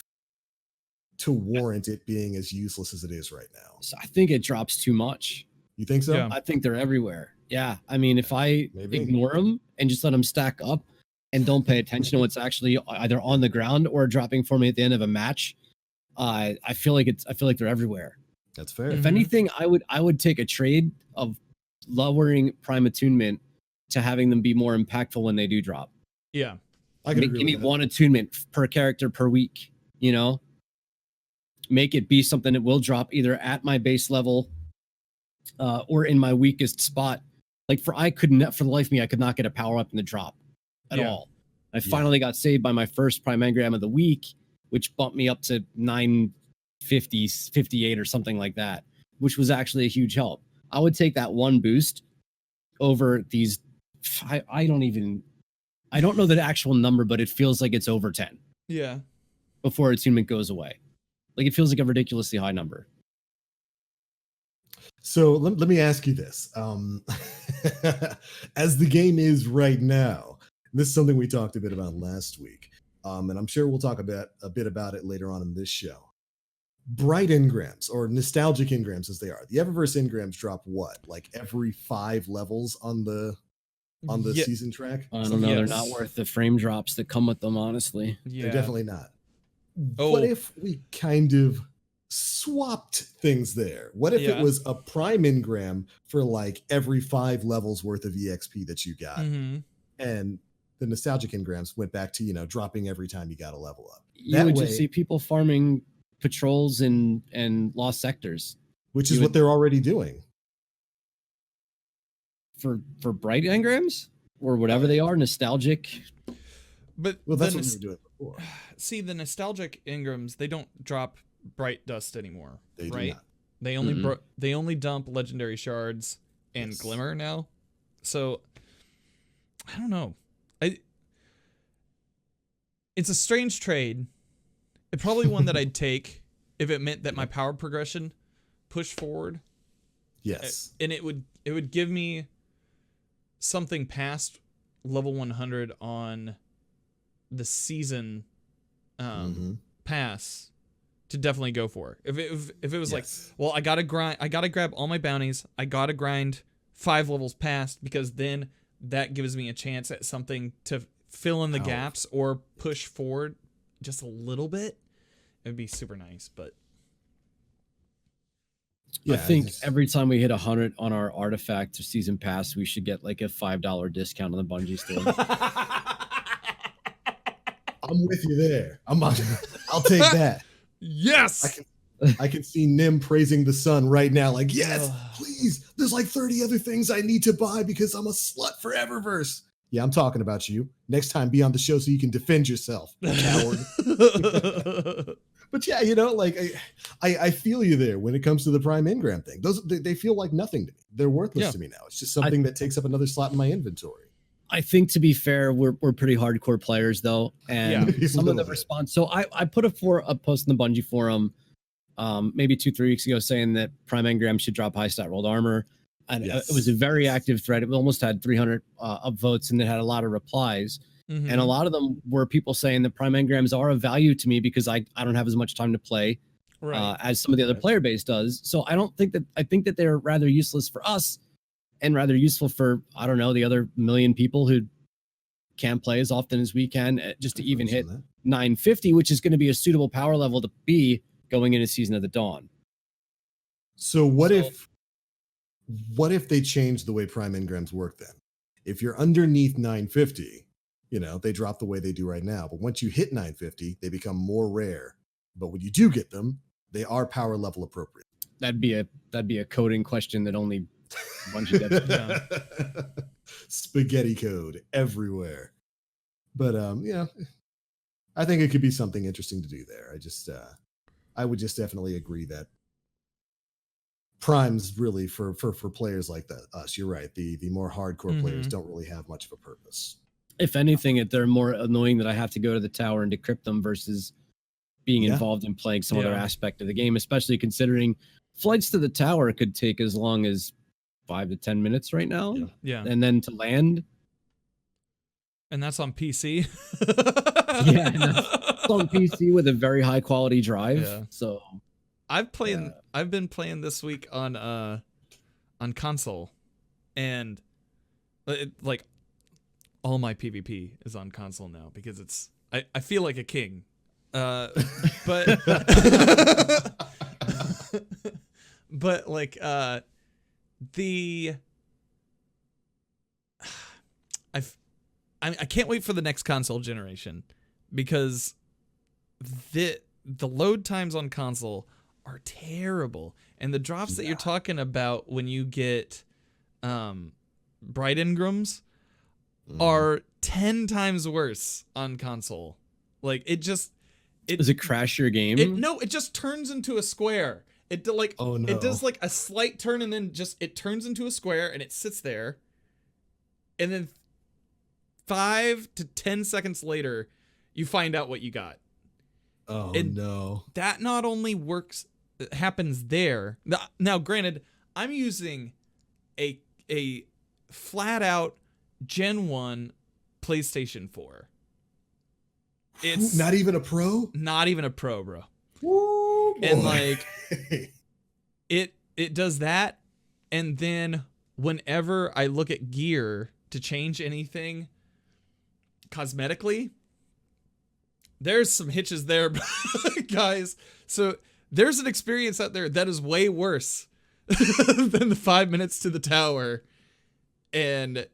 to warrant it being as useless as it is right now. So I think it drops too much. You think so? Yeah. I think they're everywhere. Yeah. I mean, if I Maybe. ignore them and just let them stack up and don't pay attention to what's actually either on the ground or dropping for me at the end of a match, I feel like they're everywhere. That's fair. If Mhm. anything, I would take a trade of lowering prime attunement to having them be more impactful when they do drop. Yeah. I could Give agree me with that. one attunement per character per week, you know? Make it be something that will drop either at my base level or in my weakest spot. Like for the life of me, I could not get a power up in the drop at Yeah. all. I finally got saved by my first prime engram of the week, which bumped me up to 950, 58 or something like that, which was actually a huge help. I would take that one boost over these. I don't know the actual number, but it feels like it's over 10 Yeah. before attunement goes away. Like it feels like a ridiculously high number. So let me ask you this. As the game is right now, this is something we talked a bit about last week. And I'm sure we'll talk a bit about it later on in this show. Bright engrams, or nostalgic engrams as they are. The Eververse engrams drop what? Like every 5 levels on the on the Yeah. season track. I don't know. They're not Yes. worth the frame drops that come with them, honestly. Yeah. They're definitely not. Oh. What if we kind of swapped things there? What if it Yeah. was a prime engram for like every 5 levels worth of EXP that you got? Mhm. And the nostalgic engrams went back to, dropping every time you got a level up. You That would way- just see people farming patrols and lost sectors Which You is would- what they're already doing. for bright engrams or whatever they are, nostalgic. But Well, that's the what we nos- were doing before. see, the nostalgic engrams, they don't drop bright dust anymore, They do right? not. They only Mm-mm. they only dump legendary shards and Yes. glimmer now. So I don't know. It's a strange trade. It's probably one that I'd take if it meant that my power progression pushed forward, Yes. and it would give me something past level 100 on the season Mhm. pass to definitely go for. If it was like, Yes. well, I gotta grab all my bounties, I gotta grind 5 levels past, because then that gives me a chance at something to fill in the Powerful. gaps or push forward just a little bit. It'd be super nice, but I Yeah, think it's- every time we hit 100 on our artifact or season pass, we should get like a $5 discount on the Bungie store. I'm with you there. I'll take that. yes. I can see Nim praising the sun right now. Like, yes, Ugh. please. There's like 30 other things I need to buy because I'm a slut for Eververse. Yeah, I'm talking about you. Next time, be on the show so you can defend yourself, coward. But yeah, I feel you there when it comes to the Prime Engram thing. They feel like nothing to me. They're worthless Yeah. to me now. It's just something that takes up another slot in my inventory. I think, to be fair, we're pretty hardcore players though, and Yeah. some of the Little bit. response. So I put a post in the Bungie forum, maybe 2-3 weeks ago, saying that Prime Engram should drop high stat rolled armor, and Yes. it was a very active thread. It almost had 300 upvotes, and it had a lot of replies. Mhm. And a lot of them were people saying that Prime Engrams are of value to me because I don't have as much time to play right. as some of the other player base does. So I think that they're rather useless for us and rather useful for, I don't know, the other million people who can't play as often as we can, just to even hit 950, which is going to be a suitable power level to be going into Season of the Dawn. So what if they change the way Prime Engrams work then? If you're underneath 950, they drop the way they do right now. But once you hit 950, they become more rare. But when you do get them, they are power level appropriate. That'd be a coding question that only Bungie devs. Spaghetti code everywhere. But I think it could be something interesting to do there. I would just definitely agree that Prime's really for players like us. You're right. The more hardcore players don't really have much of a purpose. If anything, they're more annoying that I have to go to the tower and decrypt them versus being Yeah. involved in playing some other Yeah. aspect of the game, especially considering flights to the tower could take as long as 5 to 10 minutes right now. Yeah. Yeah. And then to land, And that's on PC. Yeah, I know. it's on PC with a very high quality drive. Yeah. So I've been playing this week on console, and like all my PvP is on console now because I feel like a king. But but like I can't wait for the next console generation because the load times on console are terrible, and the drops that you're talking about when you get bright engrams are 10 times worse on console. Like does it crash your game? it just turns into a square. It Oh, no. it does like a slight turn, and then it turns into a square, and it sits there, and then 5 to 10 seconds later you find out what you got. Oh And- no. That not only happens there. Now granted, I'm using a flat out Gen 1 PlayStation 4. It's Not even a pro? not even a pro, bro. Woo, And boy. like it does that, and then whenever I look at gear to change anything cosmetically, there's some hitches there, guys. So there's an experience out there that is way worse than the 5 minutes to the tower. And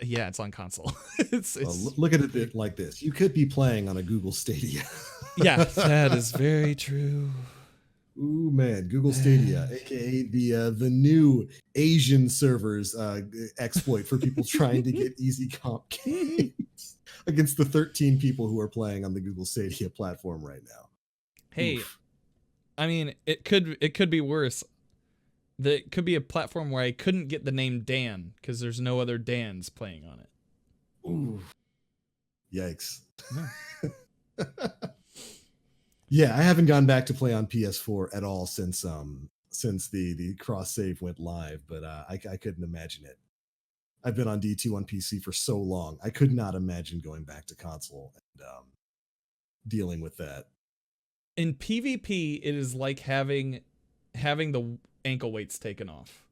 yeah, it's on console. Well, look at it like this. You could be playing on a Google Stadia. Yeah, that is very true. Ooh, man, Google Stadia, aka the new Asian servers exploit for people trying to get easy comp games against the 13 people who are playing on the Google Stadia platform right now. Hey, Oof. I mean, it could be worse. It could be a platform where I couldn't get the name Dan because there's no other Dans playing on it. Ooh. Yikes. No. Yeah, I haven't gone back to play on PS4 at all since the cross save went live, but I couldn't imagine it. I've been on D2 on PC for so long. I could not imagine going back to console and dealing with that. In PvP, it is like having the ankle weights taken off.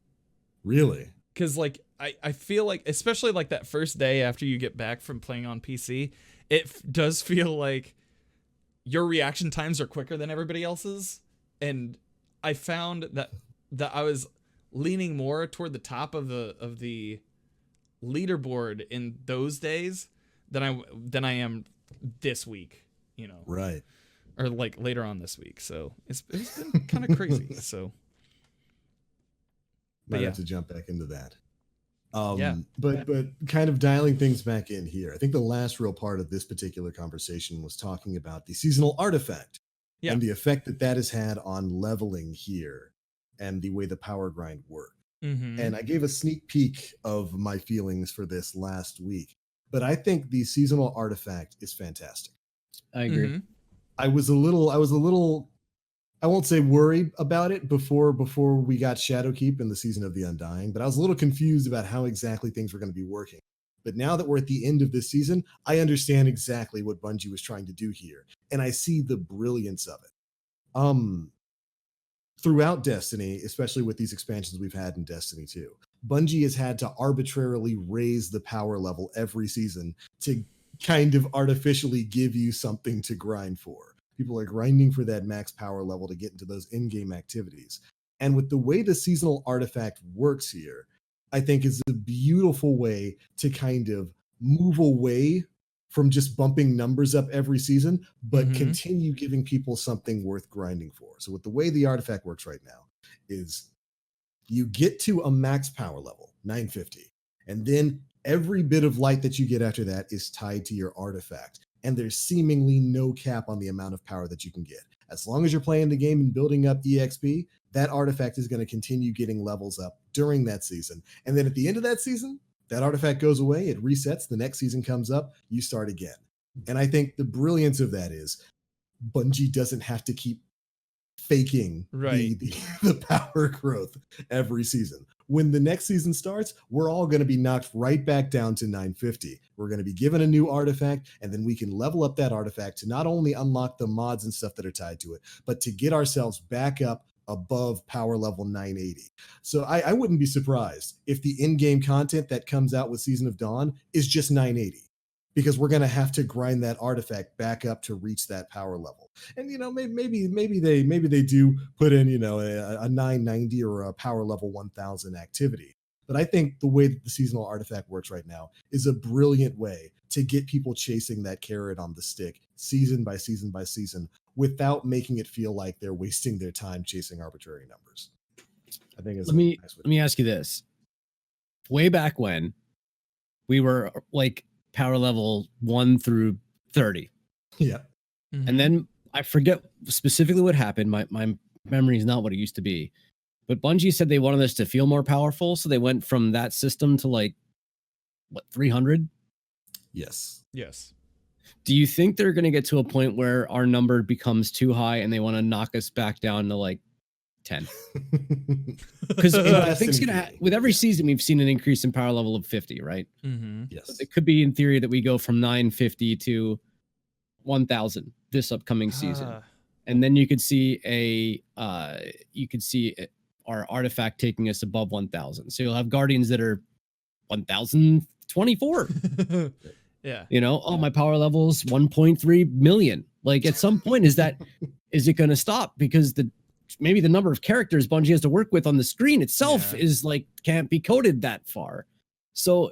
Really? Because like I feel like, especially like that first day after you get back from playing on PC, it does feel like your reaction times are quicker than everybody else's. And I found that I was leaning more toward the top of the leaderboard in those days than I am this week, you know. Right. Or like later on this week. So it's been kind of crazy. So Might yeah. have to jump back into that. Yeah. But kind of dialing things back in here. I think the last real part of this particular conversation was talking about the seasonal artifact and the effect that has had on leveling here and the way the power grind worked. Mm-hmm. And I gave a sneak peek of my feelings for this last week, but I think the seasonal artifact is fantastic. I agree. Mm-hmm. I was a little I won't say worried about it before we got Shadowkeep in the Season of the Undying, but I was a little confused about how exactly things were going to be working. But now that we're at the end of this season, I understand exactly what Bungie was trying to do here, and I see the brilliance of it. Throughout Destiny, especially with these expansions we've had in Destiny 2, Bungie has had to arbitrarily raise the power level every season to kind of artificially give you something to grind for. People are grinding for that max power level to get into those in-game activities. And with the way the seasonal artifact works here, I think is a beautiful way to kind of move away from just bumping numbers up every season, but continue giving people something worth grinding for. So with the way the artifact works right now is you get to a max power level, 950, and then every bit of light that you get after that is tied to your artifact. And there's seemingly no cap on the amount of power that you can get. As long as you're playing the game and building up EXP, that artifact is going to continue getting levels up during that season. And then at the end of that season, that artifact goes away, it resets, the next season comes up, you start again. And I think the brilliance of that is Bungie doesn't have to keep faking the power growth every season. When the next season starts, we're all going to be knocked right back down to 950. We're going to be given a new artifact, and then we can level up that artifact to not only unlock the mods and stuff that are tied to it, but to get ourselves back up above power level 980. So I wouldn't be surprised if the in-game content that comes out with Season of Dawn is just 980. Because we're going to have to grind that artifact back up to reach that power level. And, you know, maybe they do put in, you know, a 990 or a power level 1000 activity. But I think the way that the seasonal artifact works right now is a brilliant way to get people chasing that carrot on the stick season by season by season without making it feel like they're wasting their time chasing arbitrary numbers. I think it's let me ask you this. Way back when we were like power level 1 through 30. Yeah. And then I forget specifically what happened. My memory is not what it used to be. But Bungie said they wanted us to feel more powerful, so they went from that system to like what, 300? Yes. Do you think they're going to get to a point where our number becomes too high and they want to knock us back down to like 10? Because I think it's gonna with every season we've seen an increase in power level of 50, right? Yes. It could be in theory that we go from 950 to 1000 this upcoming season, and then you could see our artifact taking us above 1000. So you'll have guardians that are 1000 24. Yeah. You know, oh, my power level is 1.3 million. Like at some point, is it going to stop? Because maybe the number of characters Bungie has to work with on the screen itself is like can't be coded that far. So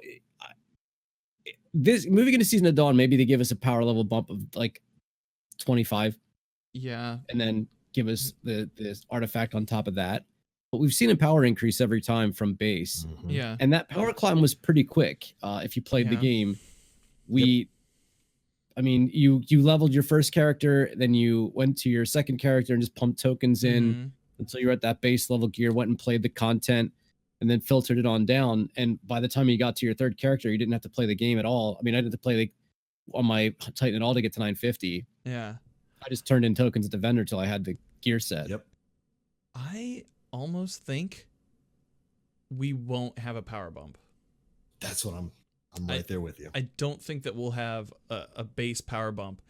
this moving into Season of Dawn, maybe they give us a power level bump of like 25. Yeah. And then give us this artifact on top of that. But we've seen a power increase every time from base. Mhm. Yeah. And that power climb was pretty quick. If you played the game, I mean, you leveled your first character, then you went to your second character and just pumped tokens in until you're at that base level gear, went and played the content, and then filtered it on down. And by the time you got to your third character, you didn't have to play the game at all. I mean, I didn't have to play on my Titan at all to get to 950. Yeah. I just turned in tokens at the vendor till I had the gear set. Yep. I almost think we won't have a power bump. That's what I'm right there with you. I don't think that we'll have a base power bump.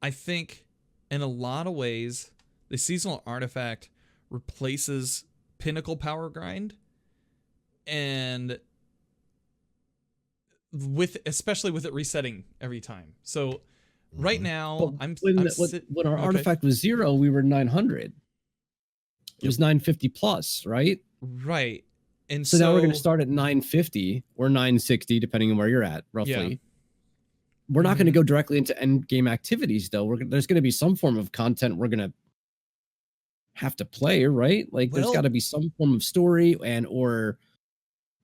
I think in a lot of ways, the seasonal artifact replaces Pinnacle power grind, and especially with it resetting every time. So right now, when our artifact was 0, we were 900. It was 950 plus, right? Right. And so now we're going to start at 950 or 960, depending on where you're at, roughly. Yeah. We're not going to go directly into end game activities, though. There's going to be some form of content we're going to have to play, right? Like, there's got to be some form of story or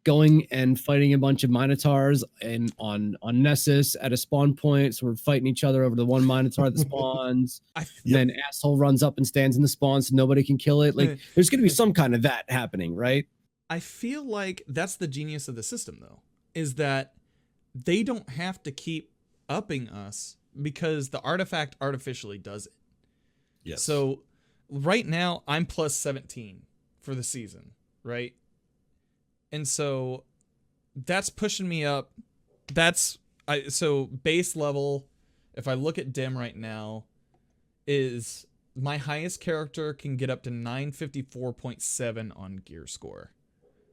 going and fighting a bunch of Minotaurs and on Nessus at a spawn point. So we're fighting each other over the one Minotaur that spawns. Then asshole runs up and stands in the spawn so nobody can kill it. Like, there's going to be some kind of that happening, right? I feel like that's the genius of the system, though, is that they don't have to keep upping us because the artifact artificially does it. Yes. So right now I'm plus 17 for the season, right? And so that's pushing me up. So base level, if I look at Dim right now, is my highest character can get up to 954.7 on gear score.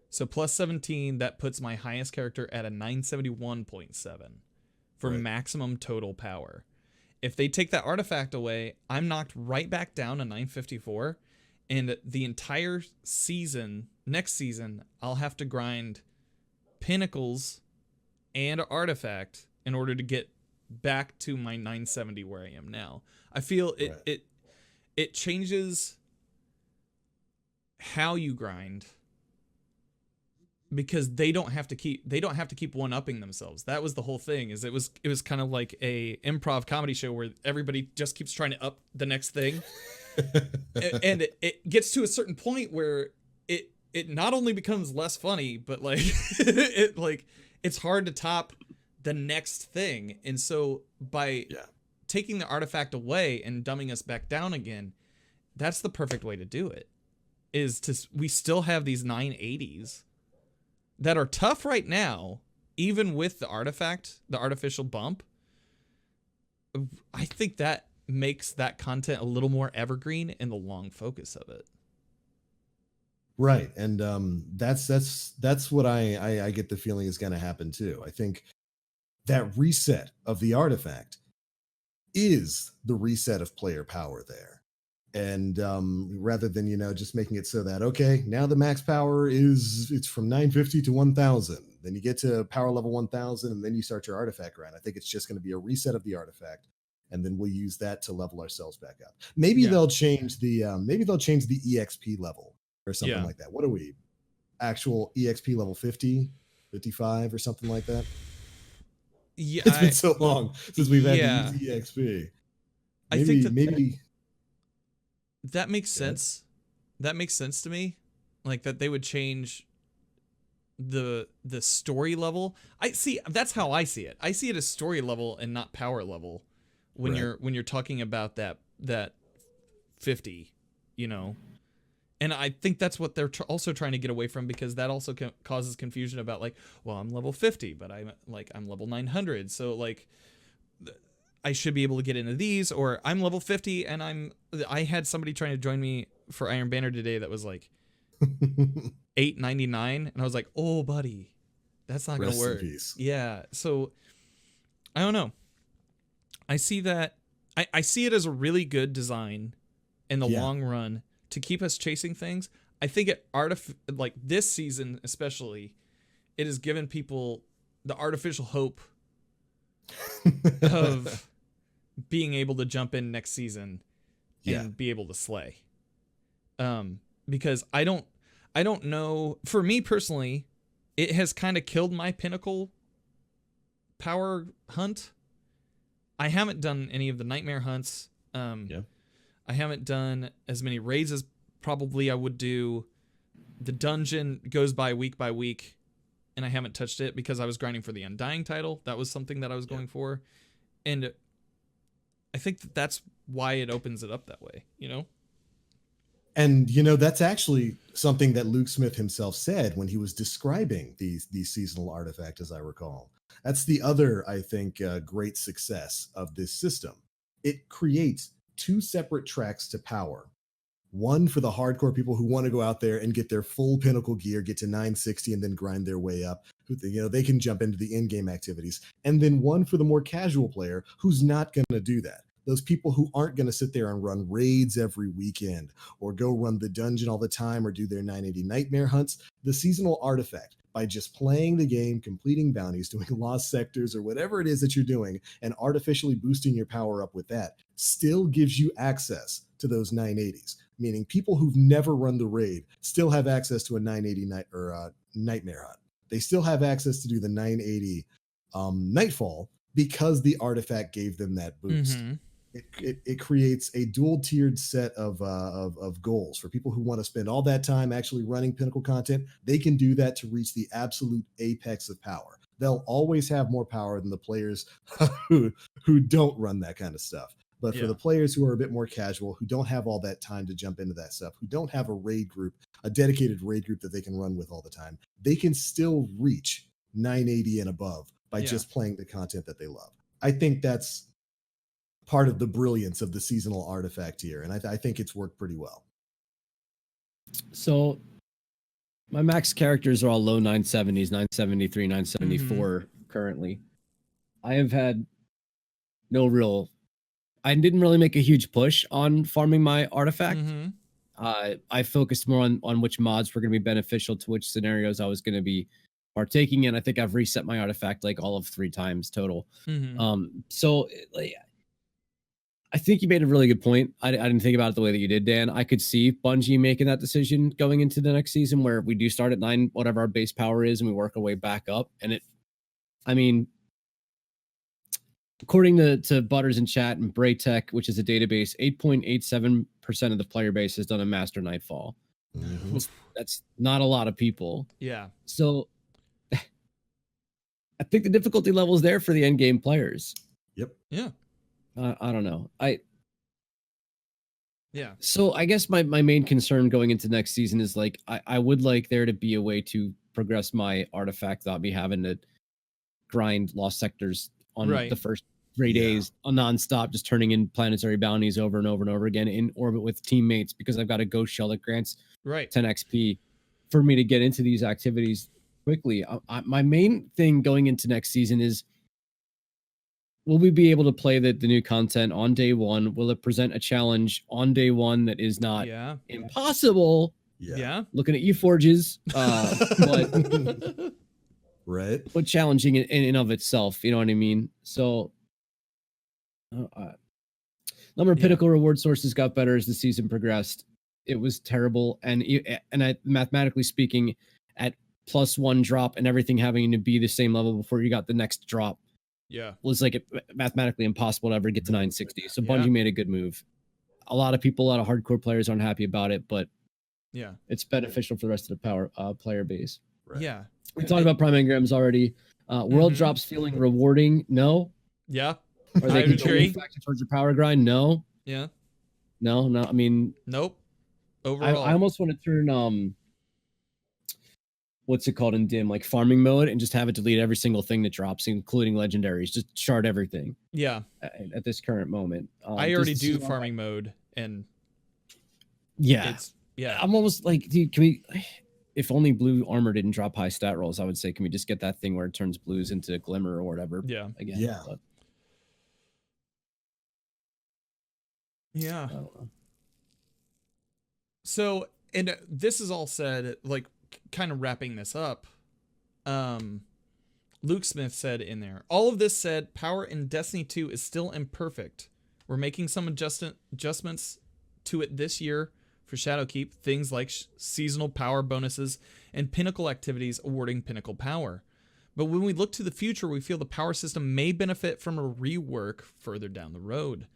So plus 17, that puts my highest character at a 971.7 for maximum total power. If they take that artifact away, I'm knocked right back down to 954. And the entire season, next season, I'll have to grind Pinnacles and Artifact in order to get back to my 970 where I am now. I feel it changes how you grind, because they don't have to keep one-upping themselves. That was the whole thing. It was kind of like a improv comedy show where everybody just keeps trying to up the next thing. and it gets to a certain point where it not only becomes less funny, but like it's hard to top the next thing. And so by taking the artifact away and dumbing us back down again, that's the perfect way to do it. We still have these 980s that are tough right now, even with the artifact, the artificial bump. I think that makes that content a little more evergreen in the long focus of it. Right. And that's what I get the feeling is going to happen too. I think that reset of the artifact is the reset of player power there. And rather than, just making it so that, okay, now the max power it's from 950 to 1000. Then you get to power level 1000 and then you start your artifact grind. I think it's just going to be a reset of the artifact. And then we'll use that to level ourselves back up. Maybe they'll change the EXP level or something like that. What are we? Actual EXP level 50, 55 or something like that? Yeah. It's been so long since we've had the EXP. I think maybe that makes sense. That makes sense to me. Like that they would change the story level. That's how I see it. I see it as story level and not power level when you're talking about that 50, And I think that's what they're also trying to get away from, because that also causes confusion about like, well, I'm level 50, but I'm level 900. So like I should be able to get into these, or I'm level 50 and I had somebody trying to join me for Iron Banner today that was like $8.99, and I was like, oh buddy, That's not going to Rest in work. peace. Yeah. So I don't know. I see that. I see it as a really good design in the long run to keep us chasing things. I think like this season especially, it has given people the artificial hope of being able to jump in next season and be able to slay. Because I don't know, for me personally, it has kind of killed my Pinnacle power hunt. I haven't done any of the nightmare hunts. I haven't done as many raids as probably I would do. The dungeon goes by week, and I haven't touched it because I was grinding for the Undying title. That was something that I was going for. And I think that's why it opens it up that way, you know? And, you know, that's actually something that Luke Smith himself said when he was describing these seasonal artifacts, as I recall. That's the other, I think, great success of this system. It creates two separate tracks to power. One for the hardcore people who want to go out there and get their full Pinnacle gear, get to 960 and then grind their way up. You know, they can jump into the in-game activities. And then one for the more casual player who's not going to do that. Those people who aren't going to sit there and run raids every weekend or go run the dungeon all the time or do their 980 nightmare hunts. The seasonal artifact, by just playing the game, completing bounties, doing lost sectors or whatever it is that you're doing, and artificially boosting your power up with that, still gives you access to those 980s. Meaning people who've never run the raid still have access to a 980 nightmare hunt. They still have access to do the 980 Nightfall because the artifact gave them that boost. Mm-hmm. It creates a dual tiered set of goals for people who want to spend all that time actually running Pinnacle content. They can do that to reach the absolute apex of power. They'll always have more power than the players who don't run that kind of stuff. But for the players who are a bit more casual, who don't have all that time to jump into that stuff, who don't have a raid group, a dedicated raid group that they can run with all the time, they can still reach 980 and above by just playing the content that they love. I think that's part of the brilliance of the seasonal artifact here, and I think it's worked pretty well. So my max characters are all low 970s, 973, 974 currently. I have had I didn't really make a huge push on farming my artifact. I focused more on which mods were going to be beneficial to which scenarios I was going to be partaking in. I think I've reset my artifact like all of 3 times total. So like, I think you made a really good point. I didn't think about it the way that you did, Dan. I could see Bungie making that decision going into the next season where we do start at 9, whatever our base power is, and we work our way back up. And according to Butters in chat and Braytech, which is a database, 8.87% of the player base has done a Master Nightfall. That's not a lot of people. Yeah. So I think the difficulty level is there for the endgame players. Yep. Yeah. I don't know. Yeah. So I guess my main concern going into next season is like I would like there to be a way to progress my artifact without me having to grind lost sectors on the first 3 days nonstop, just turning in planetary bounties over and over and over again in orbit with teammates because I've got a ghost shell that grants 10 XP for me to get into these activities quickly. My main thing going into next season is, will we be able to play the new content on day one? Will it present a challenge on day one that is not impossible? Yeah. Looking at you, Forges. But right. But challenging in and of itself, you know what I mean? So number of Pinnacle reward sources got better as the season progressed. It was terrible. And mathematically speaking, at +1 drop and everything having to be the same level before you got the next drop, was like mathematically impossible to ever get to 960. So Bungie made a good move. A lot of hardcore players aren't happy about it, but it's beneficial for the rest of the power player base. Right. Yeah. We talked about prime engrams already. World drops feeling rewarding? No. Yeah. Are they contributing factor towards your power grind? No. Yeah. No. I mean, nope. Overall, I almost want to turn what's it called in dim, like farming mode, and just have it delete every single thing that drops, including legendaries. Just shard everything. Yeah. At this current moment, I already do farming mode, and I'm almost like, dude, can we? if only blue armor didn't drop high stat rolls, I would say, can we just get that thing where it turns blues into glimmer or whatever? Yeah. Again. Yeah. But Yeah. I don't know. So, and this is all said, like, kind of wrapping this up. Luke Smith said in there, all of this said, power in Destiny 2 is still imperfect. We're making some adjustments to it this year for Shadowkeep, things like seasonal power bonuses and Pinnacle activities awarding Pinnacle power. But when we look to the future, we feel the power system may benefit from a rework further down the road.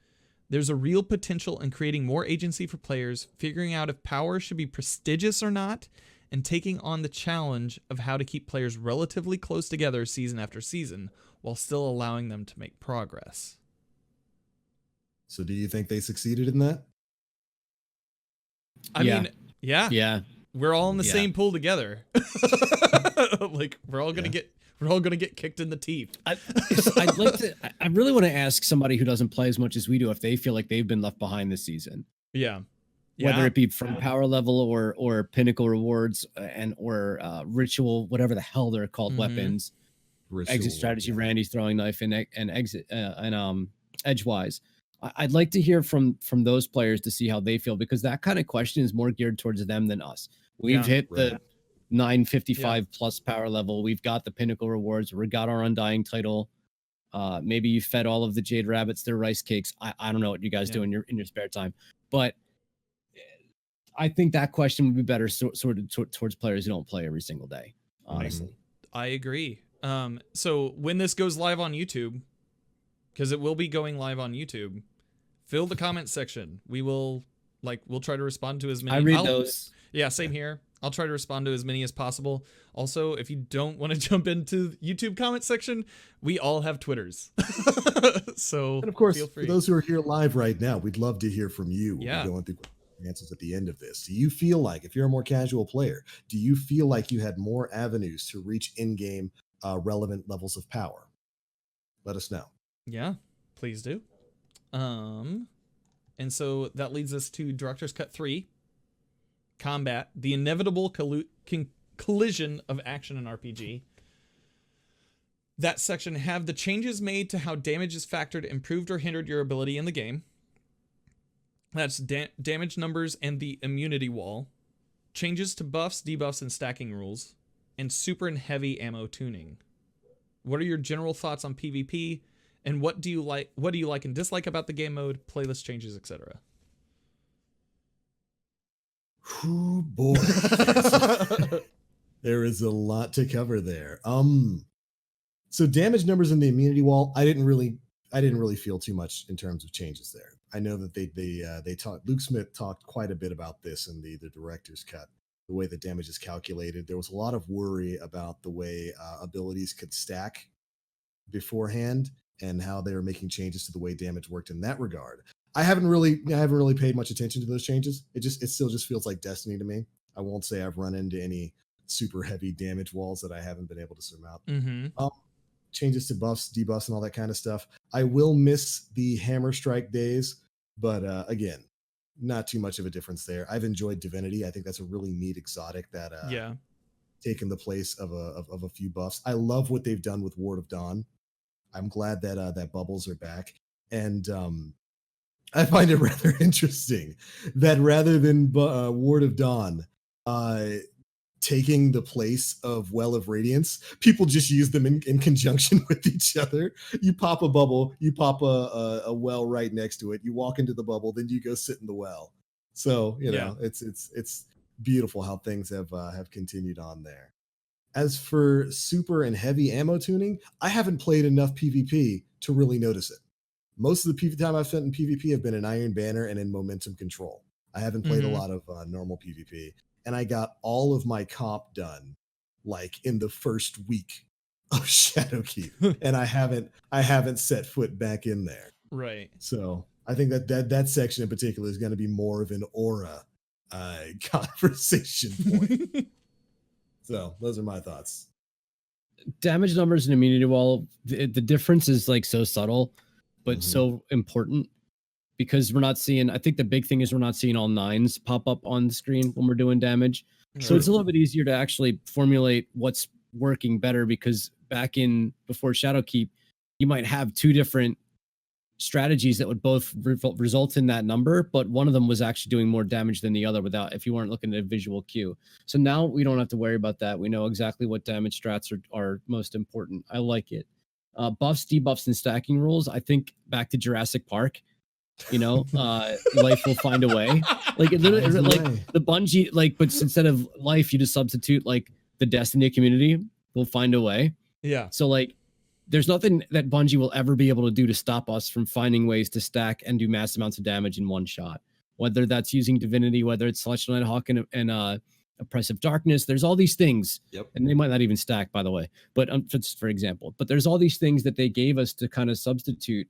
There's a real potential in creating more agency for players, figuring out if power should be prestigious or not, and taking on the challenge of how to keep players relatively close together season after season while still allowing them to make progress. So do you think they succeeded in that? I mean, yeah. We're all in the same pool together. Like we're all gonna get kicked in the teeth. I really want to ask somebody who doesn't play as much as we do if they feel like they've been left behind this season. Yeah. Whether it be from power level or Pinnacle rewards or ritual, whatever the hell they're called, weapons, Ritual, exit strategy, Randy's throwing knife and exit and edgewise. I'd like to hear from those players to see how they feel, because that kind of question is more geared towards them than us. We've hit the 955 plus power level. We've got the Pinnacle rewards. We got our Undying title. Maybe you fed all of the Jade Rabbits their rice cakes. I don't know what you guys do in your spare time, but I think that question would be better towards players who don't play every single day. Honestly, I agree. So when this goes live on YouTube, because it will be going live on YouTube, fill the comment section. We'll try to respond to as many. I read those. Yeah, same here. I'll try to respond to as many as possible. Also, if you don't want to jump into the YouTube comment section, we all have Twitters. So, and of course, feel free. for those who are here live right now, we'd love to hear from you. Yeah. We're going through answers at the end of this. Do you feel like, if you're a more casual player, do you feel like you had more avenues to reach in-game relevant levels of power? Let us know. Yeah, please do. And so that leads us to Director's Cut 3, Combat, the inevitable collision of action and RPG. That section, have the changes made to how damage is factored improved or hindered your ability in the game. That's damage numbers and the immunity wall. Changes to buffs, debuffs, and stacking rules. And super and heavy ammo tuning. What are your general thoughts on PvP? And what do you like and dislike about the game mode, playlist changes, etc.? Oh boy. There is a lot to cover there. So damage numbers in the immunity wall, I didn't really feel too much in terms of changes there. I know that they talked, Luke Smith talked quite a bit about this in the director's cut, the way the damage is calculated. There was a lot of worry about the way abilities could stack beforehand and how they were making changes to the way damage worked in that regard. I haven't really paid much attention to those changes. It still just feels like Destiny to me. I won't say I've run into any super heavy damage walls that I haven't been able to surmount. Changes to buffs, debuffs, and all that kind of stuff. I will miss the hammer strike days, but again, not too much of a difference there. I've enjoyed Divinity. I think that's a really neat exotic that taken the place of a few buffs. I love what they've done with Ward of Dawn. I'm glad that that bubbles are back, and I find it rather interesting that rather than Ward of Dawn taking the place of Well of Radiance, people just use them in conjunction with each other. You pop a bubble, you pop a well right next to it, you walk into the bubble, then you go sit in the well. So, you know, it's beautiful how things have continued on there. As for super and heavy ammo tuning, I haven't played enough PvP to really notice it. Most of the time I've spent in PvP have been in Iron Banner and in Momentum Control. I haven't played a lot of normal PvP. And I got all of my comp done like in the first week of Shadowkeep, and I haven't set foot back in there. Right. So I think that section in particular is going to be more of an aura conversation point. So those are my thoughts. Damage numbers and immunity wall, the difference is like so subtle, but so important. Because we're not seeing, I think the big thing is we're not seeing all 9s pop up on the screen when we're doing damage. So it's a little bit easier to actually formulate what's working better, because before Shadowkeep, you might have two different strategies that would both result in that number, but one of them was actually doing more damage than the other if you weren't looking at a visual cue. So now we don't have to worry about that. We know exactly what damage strats are most important. I like it. Buffs, debuffs, and stacking rules. I think back to Jurassic Park, life will find a way. Like it literally, the Bungie, but instead of life, you just substitute the Destiny community will find a way. Yeah. So there's nothing that Bungie will ever be able to do to stop us from finding ways to stack and do mass amounts of damage in one shot. Whether that's using Divinity, whether it's Celestial Nighthawk and Oppressive Darkness, there's all these things. Yep. And they might not even stack, by the way. But for example, but there's all these things that they gave us to kind of substitute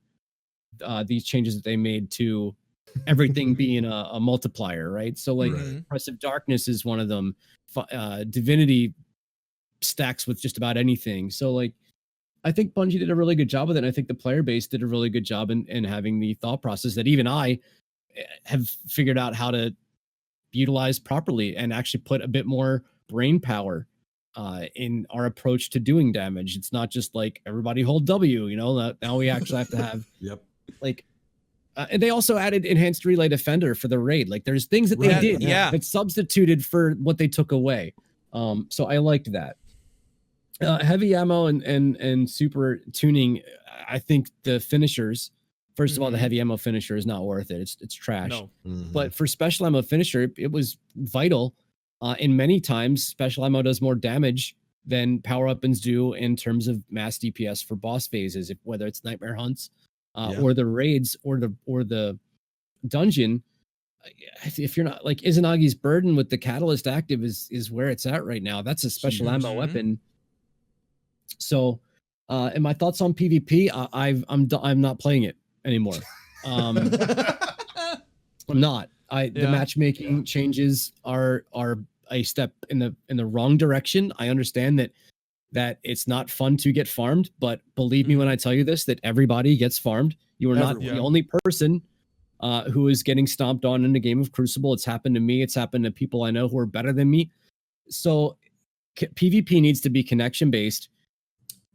these changes that they made to everything being a multiplier, right? So Oppressive Darkness is one of them. Divinity stacks with just about anything. So I think Bungie did a really good job with it. And I think the player base did a really good job in having the thought process that even I have figured out how to utilize properly and actually put a bit more brain power in our approach to doing damage. It's not just everybody hold W, now we actually have to have yep. And they also added enhanced relay defender for the raid. There's things that they did that substituted for what they took away. So I liked that. Heavy ammo and super tuning. I think the finishers, first of all, the heavy ammo finisher is not worth it. It's trash. No. But for special ammo finisher, it was vital. In many times, special ammo does more damage than power weapons do in terms of mass DPS for boss phases, whether it's nightmare hunts or the raids or the dungeon. If you're not Izanagi's burden with the catalyst active is where it's at right now. That's a special ammo weapon. So, and my thoughts on PvP, I'm not playing it anymore. I'm not. The matchmaking changes are a step in the wrong direction. I understand that it's not fun to get farmed, but believe me when I tell you this, that everybody gets farmed. You are not the only person who is getting stomped on in a game of Crucible. It's happened to me. It's happened to people I know who are better than me. So PvP needs to be connection based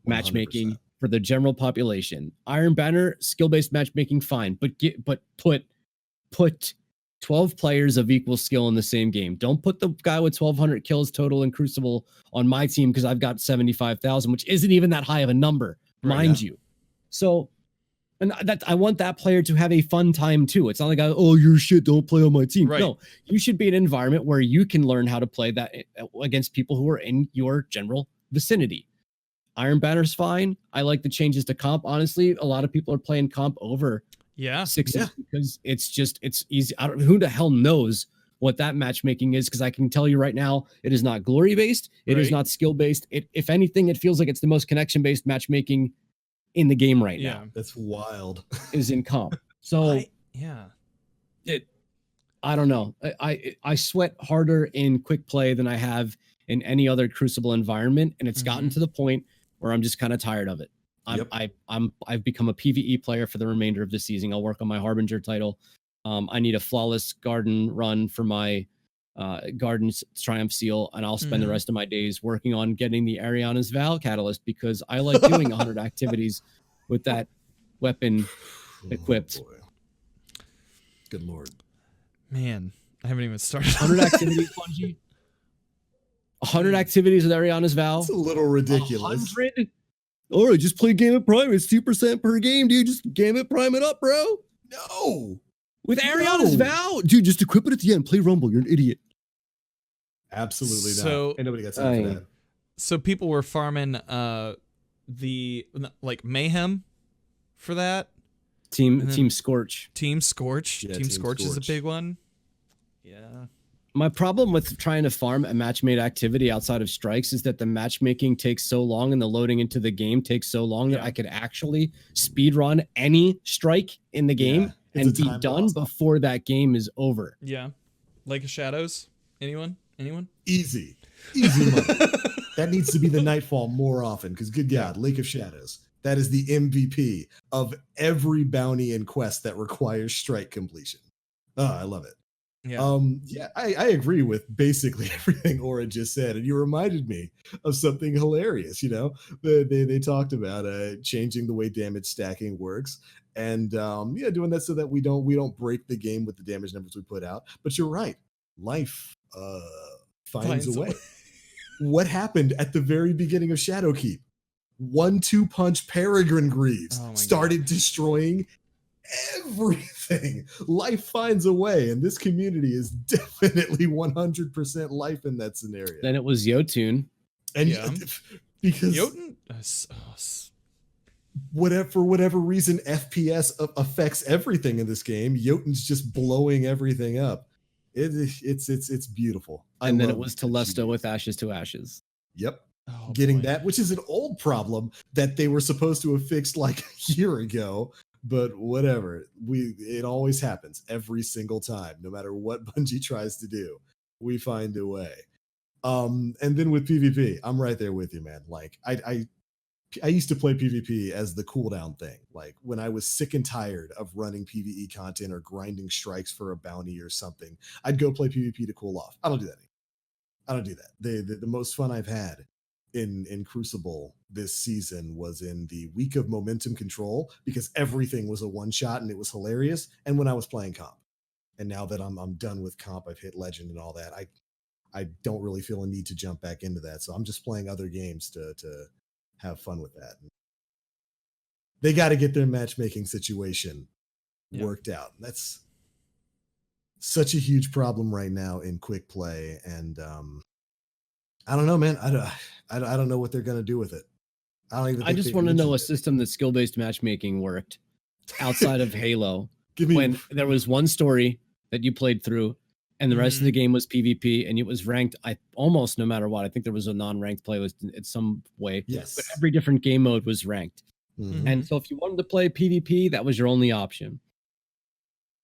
matchmaking 100%. for the general population. Iron Banner, skill-based matchmaking, fine, but put 12 players of equal skill in the same game. Don't put the guy with 1,200 kills total in Crucible on my team because I've got 75,000, which isn't even that high of a number, mind you. So, and that I want that player to have a fun time too. It's not like, oh, you're shit, don't play on my team. Right. No, you should be in an environment where you can learn how to play that against people who are in your general vicinity. Iron Banner's fine. I like the changes to comp. Honestly, a lot of people are playing comp over sixes because it's easy. Who the hell knows what that matchmaking is? Because I can tell you right now, it is not glory based. It is not skill based. If anything, it feels like it's the most connection based matchmaking in the game right now. That's wild. Is in comp. So I don't know. I sweat harder in quick play than I have in any other Crucible environment, and it's gotten to the point where I'm just kind of tired of it. I've become a PvE player for the remainder of the season. I'll work on my Harbinger title. I need a flawless garden run for my Garden Triumph Seal, and I'll spend the rest of my days working on getting the Ariana's Val Catalyst because I like doing 100 activities with that weapon equipped. Boy. Good Lord. Man, I haven't even started. 100 activities, Bungie. 100 activities with Ariana's Val. It's a little ridiculous. 100? All right, just play Gambit Prime. It's 2% per game, dude. Just Gambit Prime it up, bro. No. With Ariana's Val? Dude, just equip it at the end. Play Rumble. You're an idiot. Absolutely so, not. Ain't nobody got time for that. So people were farming the Mayhem for that. Team Scorch. Team Scorch. Yeah, Team Scorch is a big one. Yeah. My problem with trying to farm a match-made activity outside of strikes is that the matchmaking takes so long and the loading into the game takes so long that I could actually speedrun any strike in the game and be done before that game is over. Yeah. Lake of Shadows? Anyone? Easy money. That needs to be the Nightfall more often because good God, Lake of Shadows. That is the MVP of every bounty and quest that requires strike completion. Oh, I love it. Yeah, I agree with basically everything Aura just said, and you reminded me of something hilarious. They talked about changing the way damage stacking works, and yeah, doing that so that we don't break the game with the damage numbers we put out. But you're right, life finds a way. What happened at the very beginning of Shadowkeep? 1-2 punch Peregrine Greaves started destroying everything. Life finds a way, and this community is definitely 100% life in that scenario. Then it was Yotun. And because Jotun, for whatever reason, FPS affects everything in this game. Jotun's just blowing everything up. It's beautiful. And then it was Telesto with Ashes to Ashes. Yep. Getting that, which is an old problem that they were supposed to have fixed like a year ago. But whatever, it always happens every single time, no matter what Bungie tries to do, we find a way. And then with PvP, I'm right there with you, man. Like I used to play PvP as the cooldown thing. Like when I was sick and tired of running PvE content or grinding strikes for a bounty or something, I'd go play PvP to cool off. I don't do that anymore. I don't do that. The most fun I've had in Crucible this season was in the week of momentum control, because everything was a one shot and it was hilarious. And when I was playing comp, and now that I'm done with comp, I've hit legend and all that. I don't really feel a need to jump back into that. So I'm just playing other games to have fun with that. They got to get their matchmaking situation worked out. That's such a huge problem right now in quick play. And I don't know, man. I don't know what they're gonna do with it. I just want to know a system that skill-based matchmaking worked outside of Halo. When there was one story that you played through, and the rest of the game was PvP, and it was ranked. Almost no matter what. I think there was a non-ranked playlist in some way. Yes, but every different game mode was ranked, and so if you wanted to play PvP, that was your only option.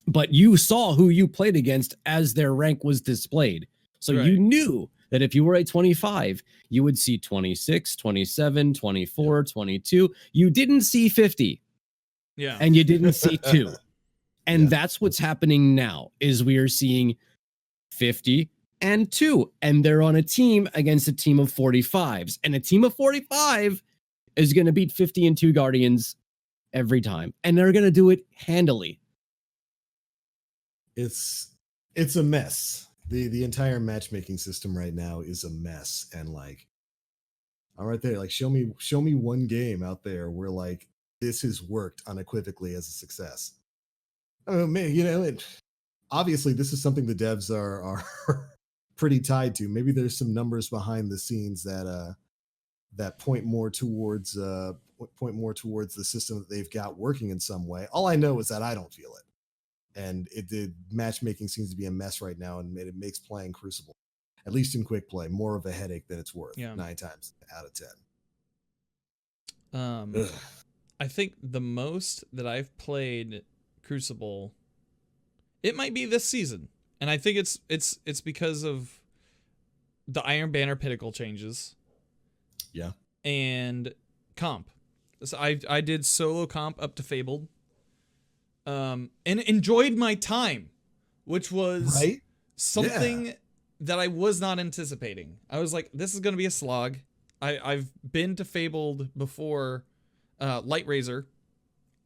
But you saw who you played against as their rank was displayed, so you knew that if you were a 25, you would see 26, 27, 24, 22. You didn't see 50. Yeah. And you didn't see 2. And that's what's happening now, is we are seeing 50 and 2. And they're on a team against a team of 45s. And a team of 45 is going to beat 50 and 2 Guardians every time. And they're going to do it handily. It's a mess. The entire matchmaking system right now is a mess, and like, I'm right there. Like, show me one game out there where like this has worked unequivocally as a success. Oh man, obviously this is something the devs are pretty tied to. Maybe there's some numbers behind the scenes that point more towards the system that they've got working in some way. All I know is that I don't feel it. And the matchmaking seems to be a mess right now, and it makes playing Crucible, at least in quick play, more of a headache than it's worth. 9 times out of 10. I think the most that I've played Crucible, it might be this season, and I think it's because of the Iron Banner Pinnacle changes. Yeah. And comp. So I did solo comp up to Fabled. And enjoyed my time, which was something that I was not anticipating. I was like, this is going to be a slog. I've been to Fabled before. Light Razor,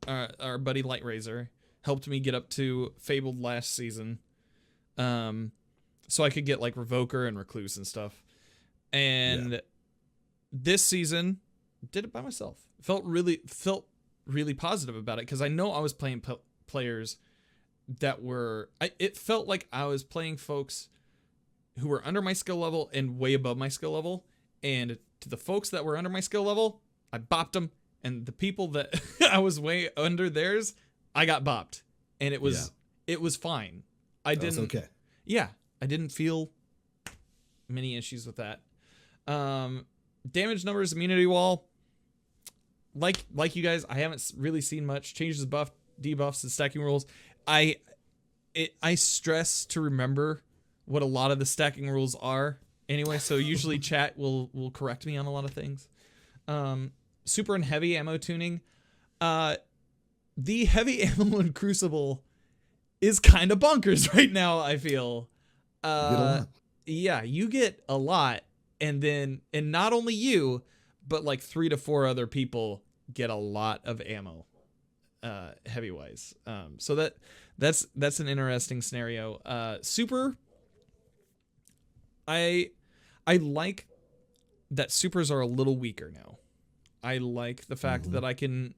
our buddy Light Razor, helped me get up to Fabled last season. So I could get like Revoker and Recluse and stuff. And this season, did it by myself. Felt really positive about it, because I know I was playing players that were... it felt like I was playing folks who were under my skill level and way above my skill level. And to the folks that were under my skill level, I bopped them. And the people that I was way under theirs, I got bopped. And it was fine. I didn't... okay. Yeah, I didn't feel many issues with that. Damage numbers, immunity wall... Like you guys, I haven't really seen much. Changes, buff, debuffs, and stacking rules. I stress to remember what a lot of the stacking rules are anyway, so usually chat will correct me on a lot of things. Super and heavy ammo tuning. The heavy ammo in Crucible is kind of bonkers right now, I feel. You get a lot. Yeah, you get a lot, and not only you, but like 3 to 4 other people get a lot of ammo, heavy wise. So that's an interesting scenario. Super. I like that supers are a little weaker now. I like the fact that I can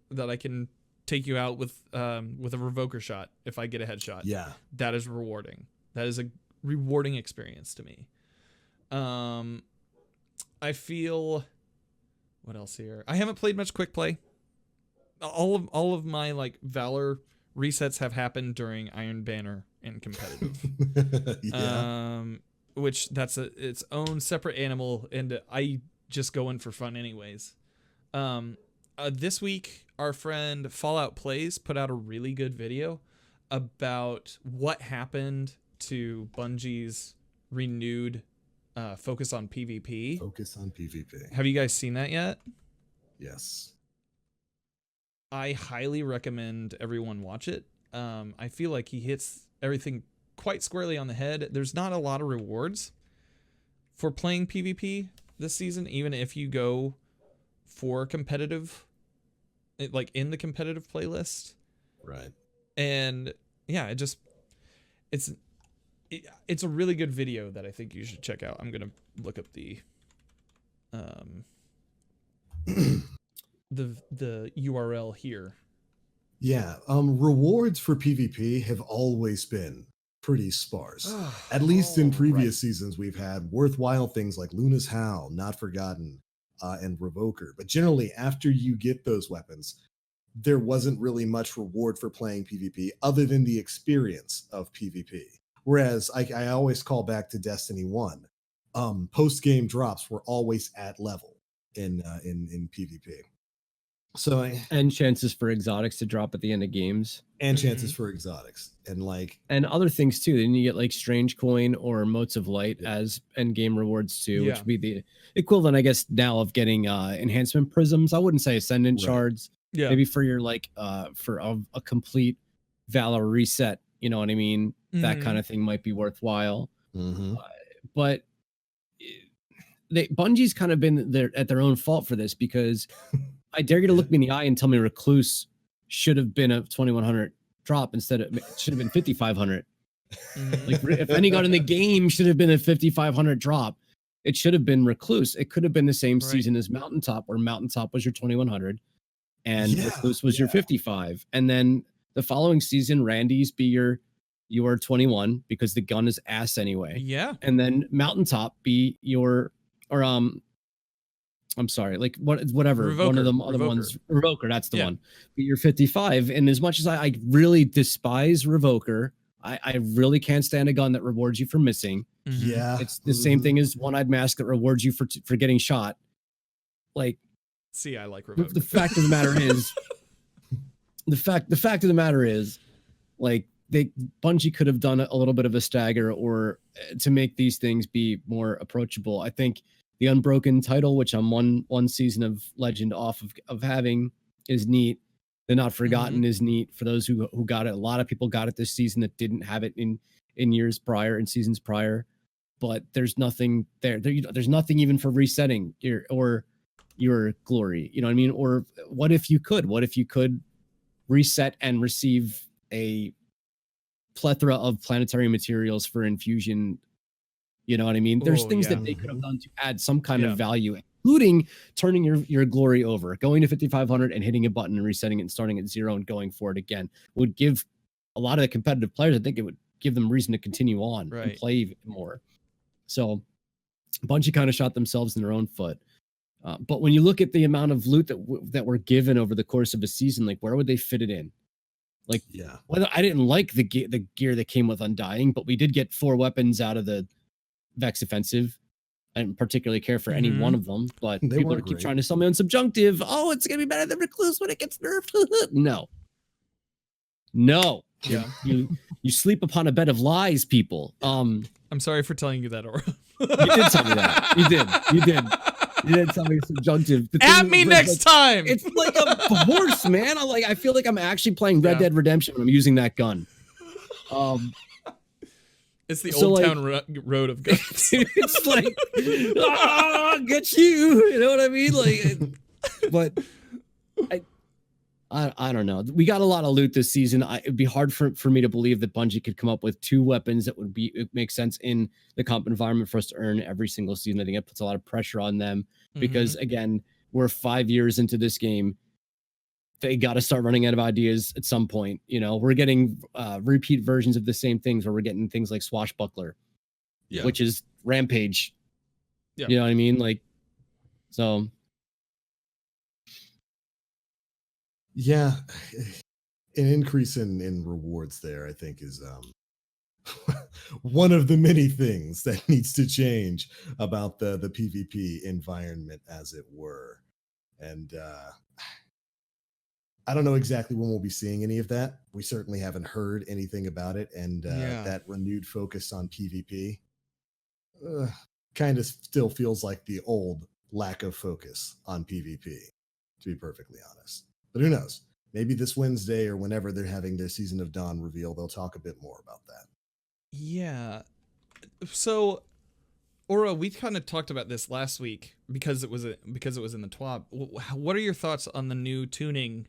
take you out with a revoker shot if I get a headshot. Yeah, that is rewarding. That is a rewarding experience to me. I feel, what else here? I haven't played much quick play. All of my like Valor resets have happened during Iron Banner and competitive. yeah. Which that's its own separate animal, and I just go in for fun anyways. This week, our friend Fallout Plays put out a really good video about what happened to Bungie's renewed focus on PvP. Focus on PvP. Have you guys seen that yet? Yes. I highly recommend everyone watch it. I feel like he hits everything quite squarely on the head. There's not a lot of rewards for playing PvP this season, even if you go for competitive, like in the competitive playlist. Right. And yeah, it's a really good video that I think you should check out. I'm gonna look up the the URL here. Yeah. Rewards for PvP have always been pretty sparse. At least in previous seasons, we've had worthwhile things like Luna's Howl, Not Forgotten, and Revoker. But generally, after you get those weapons, there wasn't really much reward for playing PvP other than the experience of PvP. Whereas I always call back to Destiny 1. Post-game drops were always at level in PvP. So and chances for exotics to drop at the end of games, and chances for exotics, and other things too. Then you get like strange coin or motes of light as end game rewards too, which would be the equivalent, I guess, now of getting enhancement prisms. I wouldn't say ascendant shards. Yeah, maybe for your like for a complete Valor reset. You know what I mean? That kind of thing might be worthwhile. But Bungie's kind of been there at their own fault for this, because I dare you to look me in the eye and tell me Recluse should have been a 2100 drop instead of, it should have been 5500. Like if any gun in the game should have been a 5500 drop, it should have been Recluse. It could have been the same season as Mountaintop, where Mountaintop was your 2100 and Recluse was your 55. And then the following season, Randy's be your 21 because the gun is ass anyway. Yeah. And then Mountaintop be your, or I'm sorry, like whatever. Revoker. One of them other ones, Revoker, that's the one. But you're 55. And as much as I really despise Revoker, I really can't stand a gun that rewards you for missing. Yeah. It's the same thing as One-Eyed Mask that rewards you for getting shot. Like, see, I like Revoker. The fact of the matter is, the fact of the matter is, like, Bungie could have done a little bit of a stagger or to make these things be more approachable. I think the Unbroken title, which I'm one season of Legend off of having, is neat. The Not Forgotten is neat for those who got it. A lot of people got it this season that didn't have it in years prior, in seasons prior. But there's nothing there. There's nothing even for resetting your glory. You know what I mean? Or what if you could? What if you could reset and receive a plethora of planetary materials for infusion? You know what I mean? There's things that they could have done to add some kind of value, including turning your glory over, going to 5500 and hitting a button and resetting it and starting at 0 and going for it again would give a lot of the competitive players, I think it would give them reason to continue on and play even more. So Bungie kind of shot themselves in their own foot. But when you look at the amount of loot that were given over the course of a season, like where would they fit it in? Like, whether I didn't like the gear that came with Undying, but we did get 4 weapons out of the Vex Offensive. I didn't particularly care for any one of them, but people keep trying to sell me on Subjunctive. Oh, it's gonna be better than Recluse when it gets nerfed. No. Yeah. You sleep upon a bed of lies, people. I'm sorry for telling you that, Aura. You did tell me that. You did. You didn't tell me Subjunctive. At me next time. It's like a horse, man. I feel like I'm actually playing Red Dead Redemption when I'm using that gun. Um, It's the So, old like- town road of guns. it's like, get you. You know what I mean? Like, but I don't know. We got a lot of loot this season. It'd be hard for me to believe that Bungie could come up with 2 weapons that would make sense in the comp environment for us to earn every single season. I think it puts a lot of pressure on them because again, we're 5 years into this game. They got to start running out of ideas at some point. You know, we're getting repeat versions of the same things where we're getting things like Swashbuckler, which is Rampage. Yeah. You know what I mean? Like, so. Yeah, an increase in rewards there, I think, is one of the many things that needs to change about the PvP environment, as it were. And I don't know exactly when we'll be seeing any of that. We certainly haven't heard anything about it, and that renewed focus on PvP kind of still feels like the old lack of focus on PvP, to be perfectly honest. But who knows? Maybe this Wednesday or whenever they're having their Season of Dawn reveal, they'll talk a bit more about that. Yeah. So, Aura, we kind of talked about this last week because it was in the TWAB. What are your thoughts on the new tuning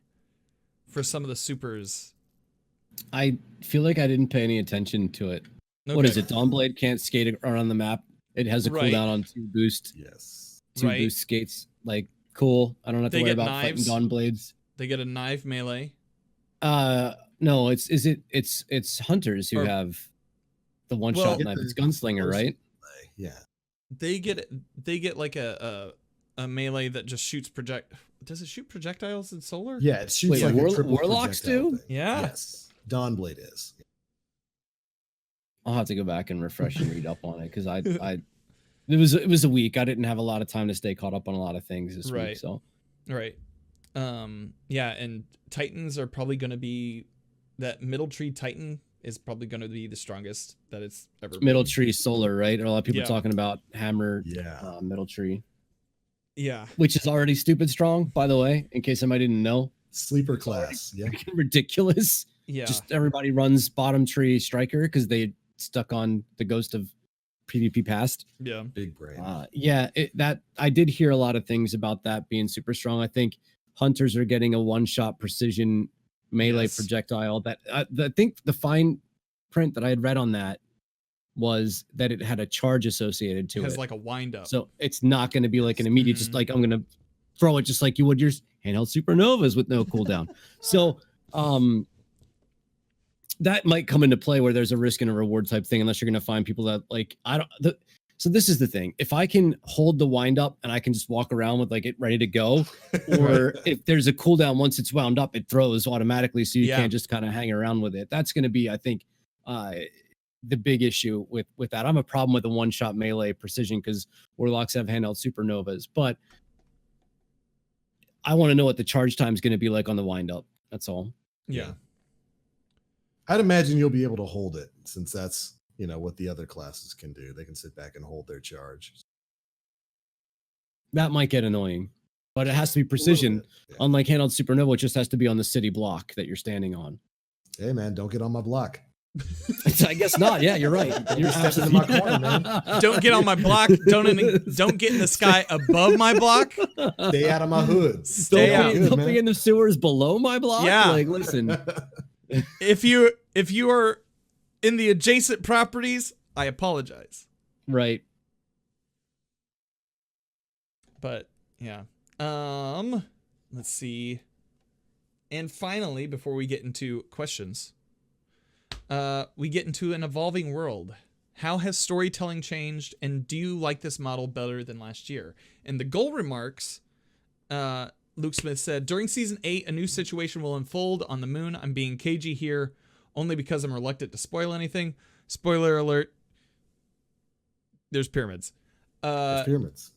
for some of the supers? I feel like I didn't pay any attention to it. Okay. What is it? Dawnblade can't skate around the map. It has a Right. cooldown on 2 boost. Yes. 2 Right. boost skates. Like, cool. I don't have to They worry get about knives. fighting Dawnblades. They get a knife melee. No, it's hunters who Or- have the one Well- shot knife. It's gunslinger, right? Yeah. They get like a melee that just shoots Does it shoot projectiles in solar? Yeah, it shoots Wait, like a triple warlocks projectile do? thing. Yeah. Yes. Dawnblade is. I'll have to go back and refresh and read up on it because it was a week. I didn't have a lot of time to stay caught up on a lot of things this Right. week. So Right. Yeah, and Titans are probably going to be that middle tree Titan is probably going to be the strongest that it's ever been. middle tree solar, right? A lot of people Yeah. talking about hammer Yeah. middle tree, Yeah. which is already stupid strong, by the way, in case somebody didn't know. Sleeper class. Yeah. Freaking ridiculous. Yeah. Just everybody runs bottom tree striker because they stuck on the ghost of PvP past. yeah. Big brain. That I did hear a lot of things about that being super strong. I think hunters are getting a one-shot precision melee Yes. projectile. That I think the fine print that I had read on that was that it had a charge associated to It has it. like a wind up. So it's not going to be like an immediate, just Mhm. like I'm going to throw it just like you would your handheld supernovas with no cooldown. So that might come into play where there's a risk and a reward type thing, unless you're going to find people that like, so this is the thing. If I can hold the wind up and I can just walk around with like it ready to go, or if there's a cooldown, once it's wound up, it throws automatically. So you Yeah. can't just kind of hang around with it. That's going to be, I think, the big issue with that. I'm a problem with the one-shot melee precision because warlocks have handheld supernovas, but I want to know what the charge time is going to be like on the wind up. That's all. yeah. I'd imagine you'll be able to hold it since that's, what the other classes can do. They can sit back and hold their charge. That might get annoying, but it has to be precision. A little bit, yeah. Unlike handheld supernova, it just has to be on the city block that you're standing on. Hey man, don't get on my block. I guess not. Yeah, you're right. You're Step into my corner, man. Don't get on my block. Don't get in the sky above my block. Stay out of my hood. Stay out. Good, Don't man. be in the sewers below my block. Yeah. Like, listen. If you are in the adjacent properties, I apologize. Right. But yeah. Let's see. And finally, before we get into questions, we get into an evolving world. How has storytelling changed, and do you like this model better than last year? In the goal remarks, Luke Smith said, during season 8, a new situation will unfold on the moon. I'm being cagey here only because I'm reluctant to spoil anything. Spoiler alert. There's pyramids. There's pyramids.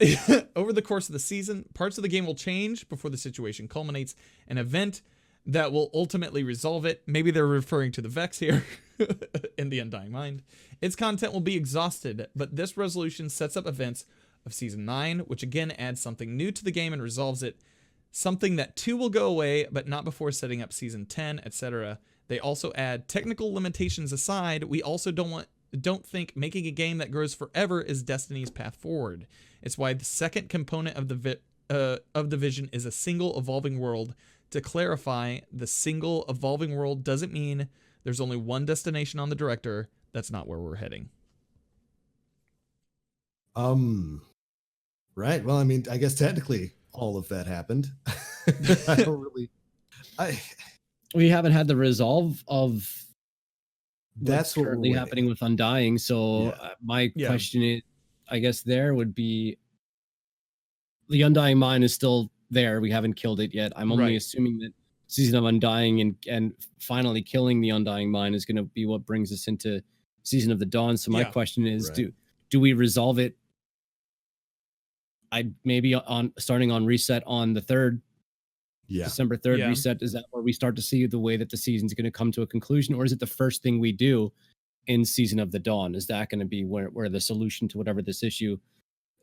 Over the course of the season, parts of the game will change before the situation culminates. An event that will ultimately resolve it. Maybe they're referring to the Vex here in the Undying Mind. Its content will be exhausted, but this resolution sets up events of season 9, which again adds something new to the game and resolves it. Something that 2 will go away, but not before setting up season 10, etc. They also add, technical limitations aside, we also don't think making a game that grows forever is Destiny's path forward. It's why the second component of the vision is a single evolving world. To clarify, the single evolving world doesn't mean there's only one destination on the director. That's not where we're heading. Right. Well, I mean, I guess technically all of that happened. I don't really. We haven't had the resolve of That's what currently we're happening with Undying. So my question is, I guess there would be, the Undying Mind is still there. We haven't killed it yet. I'm only assuming that Season of Undying and finally killing the Undying Mind is going to be what brings us into Season of the Dawn. So my question is, do we resolve it? I maybe starting on reset on the 3rd. December 3rd reset. Is that where we start to see the way that the season's going to come to a conclusion, or is it the first thing we do in Season of the Dawn? Is that going to be where the solution to whatever this issue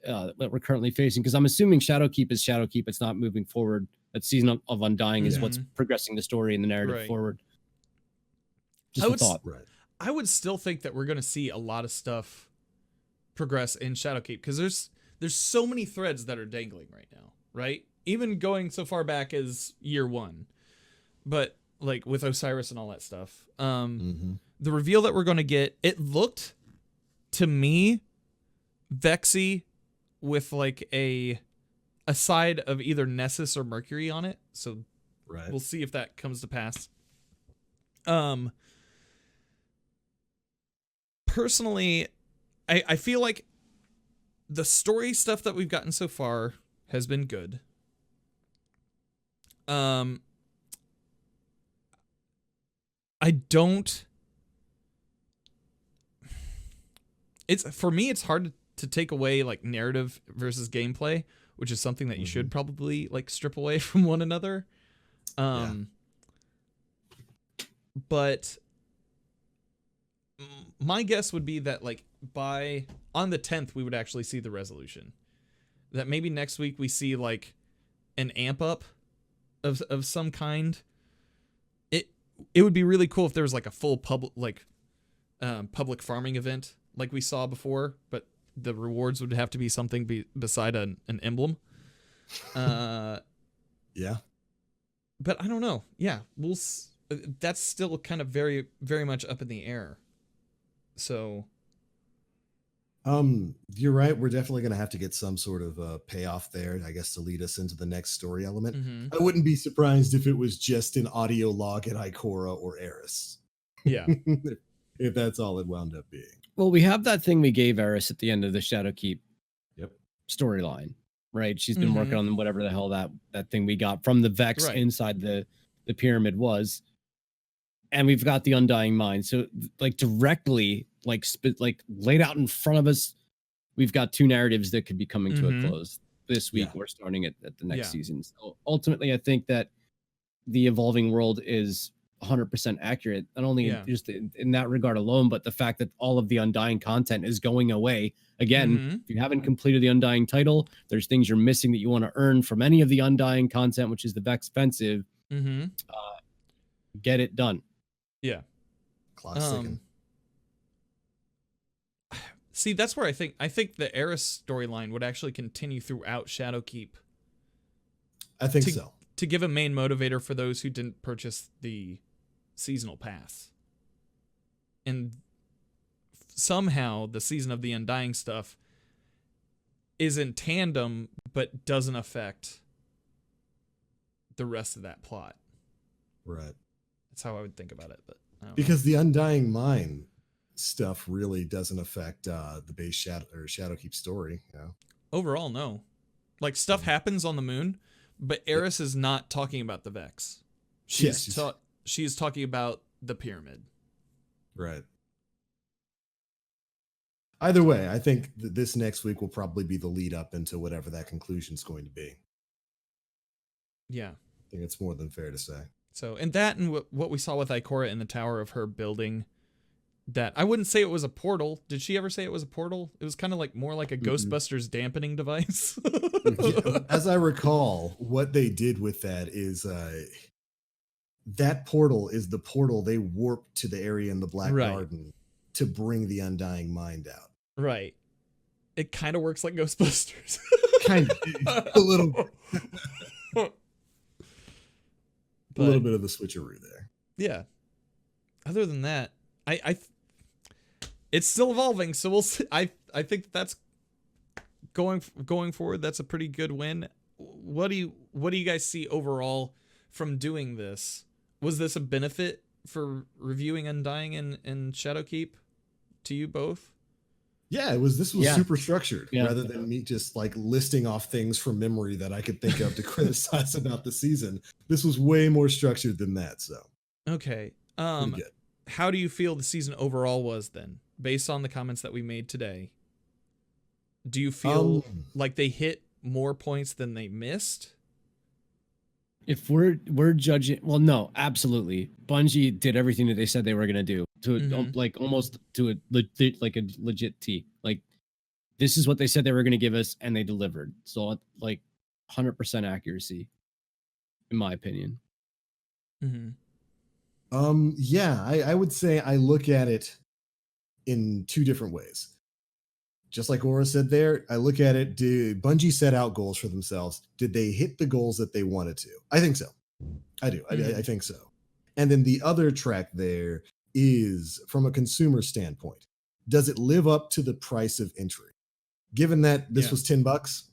that we're currently facing? Because I'm assuming Shadowkeep is Shadowkeep. It's not moving forward. That Season of Undying is what's progressing the story and the narrative forward. Just a thought. I would still think that we're going to see a lot of stuff progress in Shadowkeep, because there's so many threads that are dangling right now, right? Even going so far back as year 1, but like with Osiris and all that stuff. The reveal that we're going to get, it looked to me Vexy with like a side of either Nessus or Mercury on it. So we'll see if that comes to pass. Personally, I feel like the story stuff that we've gotten so far has been good. I don't. For me, it's hard to take away like narrative versus gameplay, which is something that you should probably like strip away from one another. But my guess would be that like on the 10th we would actually see the resolution. That maybe next week we see like an amp up of some kind. It would be really cool if there was like a full public farming event like we saw before, but the rewards would have to be something beside an emblem. But I don't know. That's still kind of very, very much up in the air. So you're right. We're definitely going to have to get some sort of payoff there, I guess, to lead us into the next story element. I wouldn't be surprised if it was just an audio log at Ikora or Eris. Yeah. If that's all it wound up being. Well, we have that thing we gave Eris at the end of the Shadowkeep storyline, right? She's been working on whatever the hell that thing we got from the Vex inside the pyramid was. And we've got the Undying Mind. So like directly, like laid out in front of us, we've got 2 narratives that could be coming to a close this week. We're starting at the next season. So ultimately, I think that the evolving world is 100% accurate, not only just in that regard alone, but the fact that all of the Undying content is going away. Again, if you haven't completed the Undying title, there's things you're missing that you want to earn from any of the Undying content, which is the Vex offensive. Get it done. Yeah. Clock's ticking. See, that's where I think the Eris storyline would actually continue throughout Shadowkeep. I think so. To give a main motivator for those who didn't purchase the seasonal pass. And somehow the Season of the Undying stuff is in tandem, but doesn't affect the rest of that plot. Right. That's how I would think about it. But because the Undying Mind stuff really doesn't affect the base Shadowkeep story. Overall, no. Like stuff happens on the moon, but Eris is not talking about the Vex. She's talking about the pyramid. Right. Either way, I think this next week will probably be the lead up into whatever that conclusion is going to be. Yeah. I think it's more than fair to say. So, and what we saw with Ikora in the tower of her building, that I wouldn't say it was a portal. Did she ever say it was a portal? It was kind of like more like a Ghostbusters dampening device. As I recall, what they did with that is that portal is the portal they warped to the area in the Black Right. Garden to bring the undying mind out. Right. It kind of works like Ghostbusters. Kind of a little bit of the switcheroo there. Yeah. Other than that, it's still evolving, so we'll see. I think that's going forward. That's a pretty good win. What do you guys see overall from doing this? Was this a benefit for reviewing Undying and Shadowkeep to you both? Yeah, this was Yeah. super structured Yeah. rather than me just like listing off things from memory that I could think of to criticize about the season. This was way more structured than that. So Okay. pretty good. How do you feel the season overall was then, based on the comments that we made today? Do you feel like they hit more points than they missed? If we're judging, well, no, absolutely. Bungie did everything that they said they were going to do to Mhm. like almost to a legit T. Like this is what they said they were going to give us, and they delivered. So like 100% accuracy, in my opinion. Mm-hmm. Yeah, I would say I look at it in two different ways. Just like Aura said there, I look at it, did Bungie set out goals for themselves? Did they hit the goals that they wanted to? I think so. I do. I think so. And then the other track there is from a consumer standpoint. Does it live up to the price of entry? Given that this Yeah. was $10,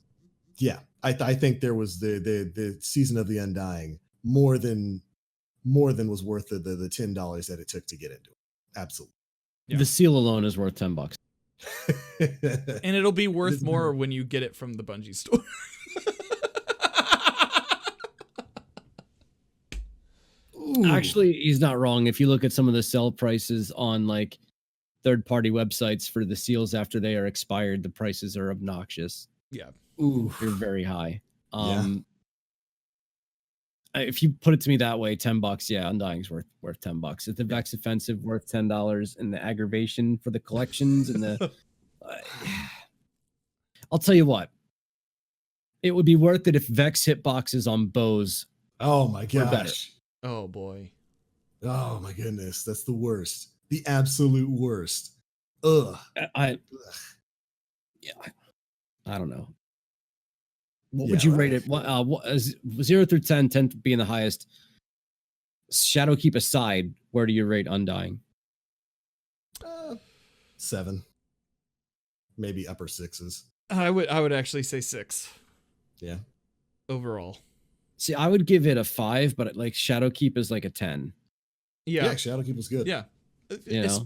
yeah, I think there was the Season of the Undying more than was worth the $10 that it took to get into it. Absolutely. Yeah. The seal alone is worth $10. And it'll be worth more when you get it from the Bungie store. Ooh. Actually, he's not wrong. If you look at some of the sell prices on like third-party websites for the seals after they are expired, the prices are obnoxious. Yeah. Ooh. They're very high. Yeah. If you put it to me that way, $10, yeah, Undying's worth $10. Is the Vex offensive worth $10, and the aggravation for the collections and the I'll tell you what, it would be worth it if Vex hitboxes on bows. Oh my better. gosh. Oh boy. Oh my goodness. That's the worst. The absolute worst. Ugh. I don't know. What Yeah, would you right. rate it? 0 through 10, 10 being the highest. Shadowkeep aside, where do you rate Undying? 7. Maybe upper 6s. I would actually say 6 Yeah. overall. See, I would give it a 5, but like Shadowkeep is like a 10. Yeah, Shadowkeep was good. Yeah. You know?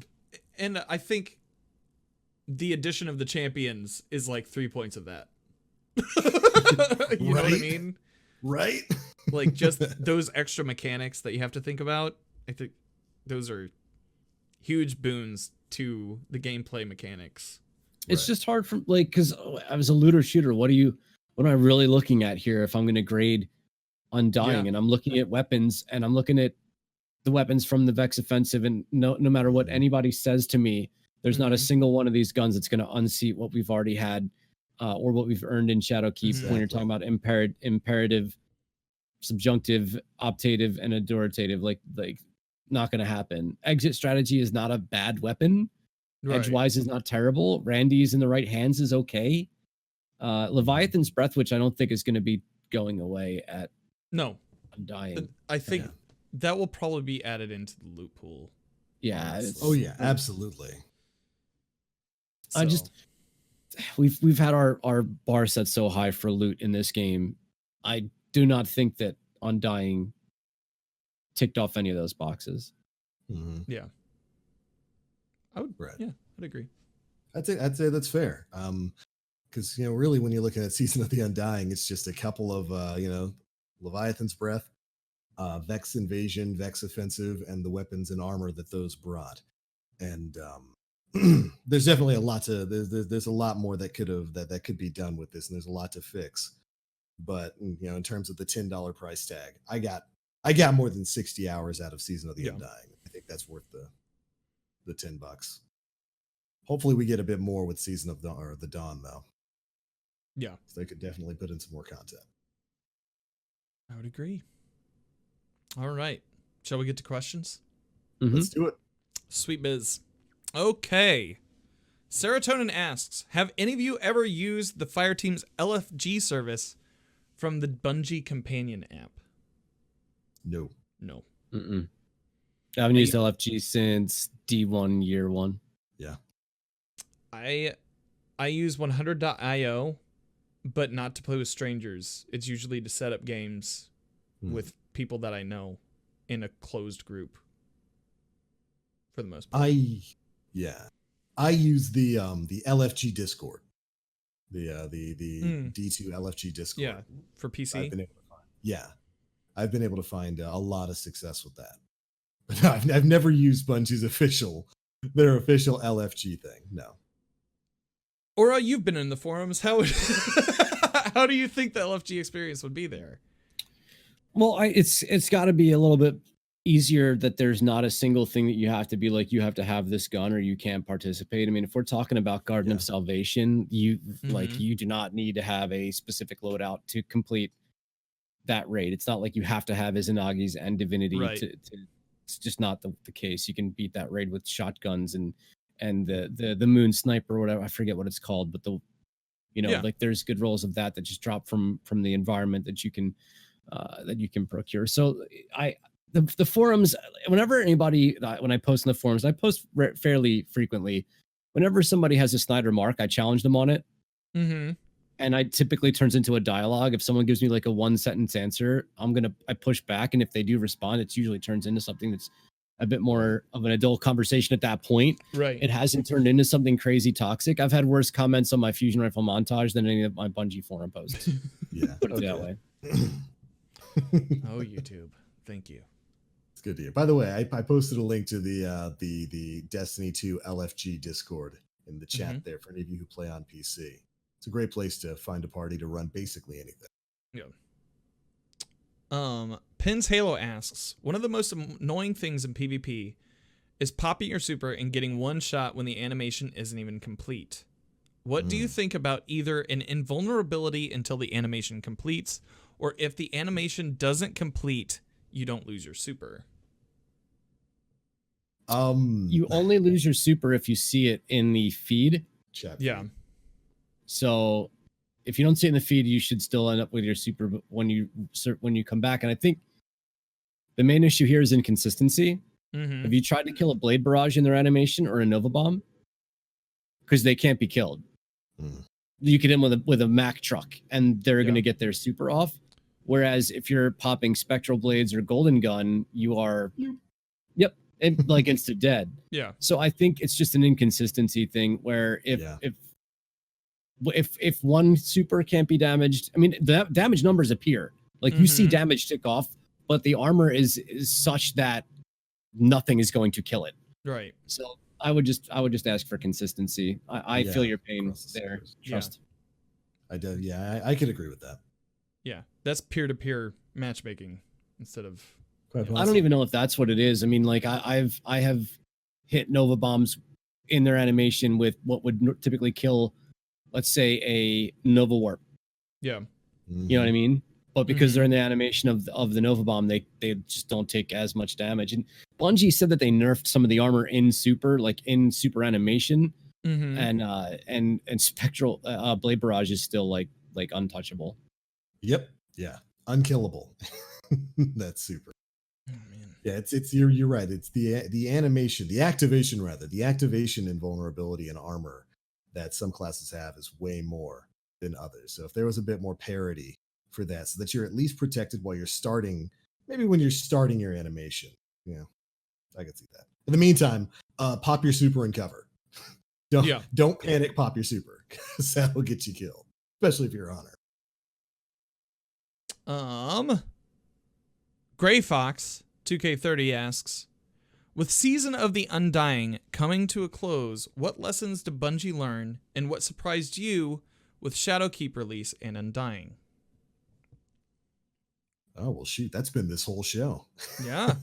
And I think the addition of the champions is like 3 points of that. You know what I Right? mean? Right? Like just those extra mechanics that you have to think about. I think those are huge boons to the gameplay mechanics. It's Right. just hard for like, because I was a looter shooter. What am I really looking at here if I'm going to grade Undying? Yeah. And I'm looking at weapons, and I'm looking at the weapons from the Vex offensive, and no matter what anybody says to me, there's not a Mhm. single one of these guns that's going to unseat what we've already had, or what we've earned in Shadowkeep. When you're talking about imperative, subjunctive, optative, and authoritative, like not going to happen. Exit strategy is not a bad weapon. Right. Edgewise is not terrible. Randy's in the right hands is okay. Leviathan's Breath, which I don't think is going to be going away at No, Undying. I think Yeah. that will probably be added into the loot pool. Yeah, honestly. it's, Oh yeah, absolutely. I just we've had our bar set so high for loot in this game. I do not think that Undying ticked off any of those boxes. Mhm. Yeah. I would. Right. Yeah, I'd agree. I'd say that's fair. Because really, when you're looking at Season of the Undying, it's just a couple of Leviathan's Breath, Vex Invasion, Vex Offensive, and the weapons and armor that those brought. And there's definitely there's a lot more that could be done with this, and there's a lot to fix. But in terms of the $10 price tag, I got more than 60 hours out of Season of the Yeah. Undying. I think that's worth the $10. Hopefully we get a bit more with Season of the Dawn, though. Yeah, So they could definitely put in some more content. I would agree. All right. Shall we get to questions? Mhm. Let's do it. Sweet biz. Okay. Serotonin asks, have any of you ever used the Fireteam's LFG service from the Bungie companion app? No. No. Mm-mm. I haven't used LFG since D1 year 1. Yeah. I use 100.io, but not to play with strangers. It's usually to set up games with people that I know in a closed group. For the most part. I use the LFG Discord. The D2 LFG Discord. Yeah, for PC. I've been able to find a lot of success with that. But I've never used Bungie's their official LFG thing. No. Or you've been in the forums. How how do you think the LFG experience would be there? Well, it's got to be a little bit easier that there's not a single thing that you have to be like, you have to have this gun or you can't participate. I mean, if we're talking about Garden of Salvation, you you do not need to have a specific loadout to complete that raid. It's not like you have to have Izanagi's and Divinity it's just not the case. You can beat that raid with shotguns and the moon sniper or whatever. I forget what it's called, but like there's good rolls of that just drop from the environment that you can procure. So the forums, whenever anybody, when I post in the forums, I post fairly frequently. Whenever somebody has a Snyder mark, I challenge them on it. Mm-hmm. And I typically turns into a dialogue. If someone gives me like a 1-sentence answer, I push back. And if they do respond, it usually turns into something that's a bit more of an adult conversation at that point. Right. It hasn't turned into something crazy toxic. I've had worse comments on my fusion rifle montage than any of my Bungie forum posts. Yeah. Put it that way. Oh, YouTube. Thank you. It's good to hear. By the way, I posted a link to the Destiny 2 LFG Discord in the chat there for any of you who play on PC. It's a great place to find a party to run basically anything. Yeah. Pins Halo asks, one of the most annoying things in PvP is popping your super and getting one shot when the animation isn't even complete. What do you think about either an invulnerability until the animation completes, or if the animation doesn't complete, you don't lose your super? You only lose your super if you see it in the feed. Yeah. So if you don't see it in the feed, you should still end up with your super when you come back. And I think the main issue here is inconsistency. Mm-hmm. Have you tried to kill a blade barrage in their animation or a Nova bomb? Because they can't be killed. You get in with a Mack truck and they're going to get their super off. Whereas if you're popping spectral blades or golden gun, you are, like instant dead. Yeah. So I think it's just an inconsistency thing where if one super can't be damaged, I mean, the damage numbers appear. Like you see damage tick off, but the armor is such that nothing is going to kill it. Right. So I would just ask for consistency. I feel your pain there. Trust. I do. Yeah, I could agree with that. Yeah, that's peer-to-peer matchmaking instead of. I don't even know if that's what it is. I mean, like I have hit Nova bombs in their animation with what would typically kill, let's say, a Nova warp. Yeah. You know what I mean? But because they're in the animation of the Nova bomb, they just don't take as much damage. And Bungie said that they nerfed some of the armor in super animation, and spectral blade barrage is still like untouchable. Yep. Yeah. Unkillable. That's super. Oh, man. Yeah, it's you're right. It's the animation, the activation invulnerability and armor that some classes have is way more than others. So if there was a bit more parity for that, so that you're at least protected while you're starting, maybe when you're starting your animation. Yeah, I can see that. In the meantime, pop your super and cover. Don't panic, pop your super, because that'll get you killed, especially if you're Honor. Gray Fox 2K30 asks, with Season of the Undying coming to a close, what lessons did Bungie learn, and what surprised you with Shadowkeep release and Undying? Oh, well, shoot, that's been this whole show. Yeah.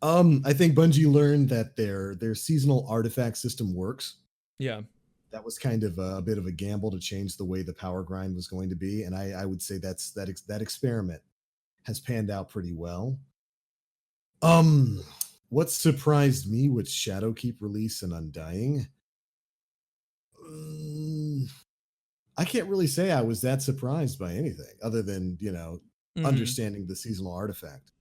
I think Bungie learned that their seasonal artifact system works. Yeah. That was kind of a bit of a gamble to change the way the power grind was going to be, and I would say that experiment has panned out pretty well. What surprised me with Shadowkeep release and Undying? I can't really say I was that surprised by anything other than, understanding the seasonal artifact.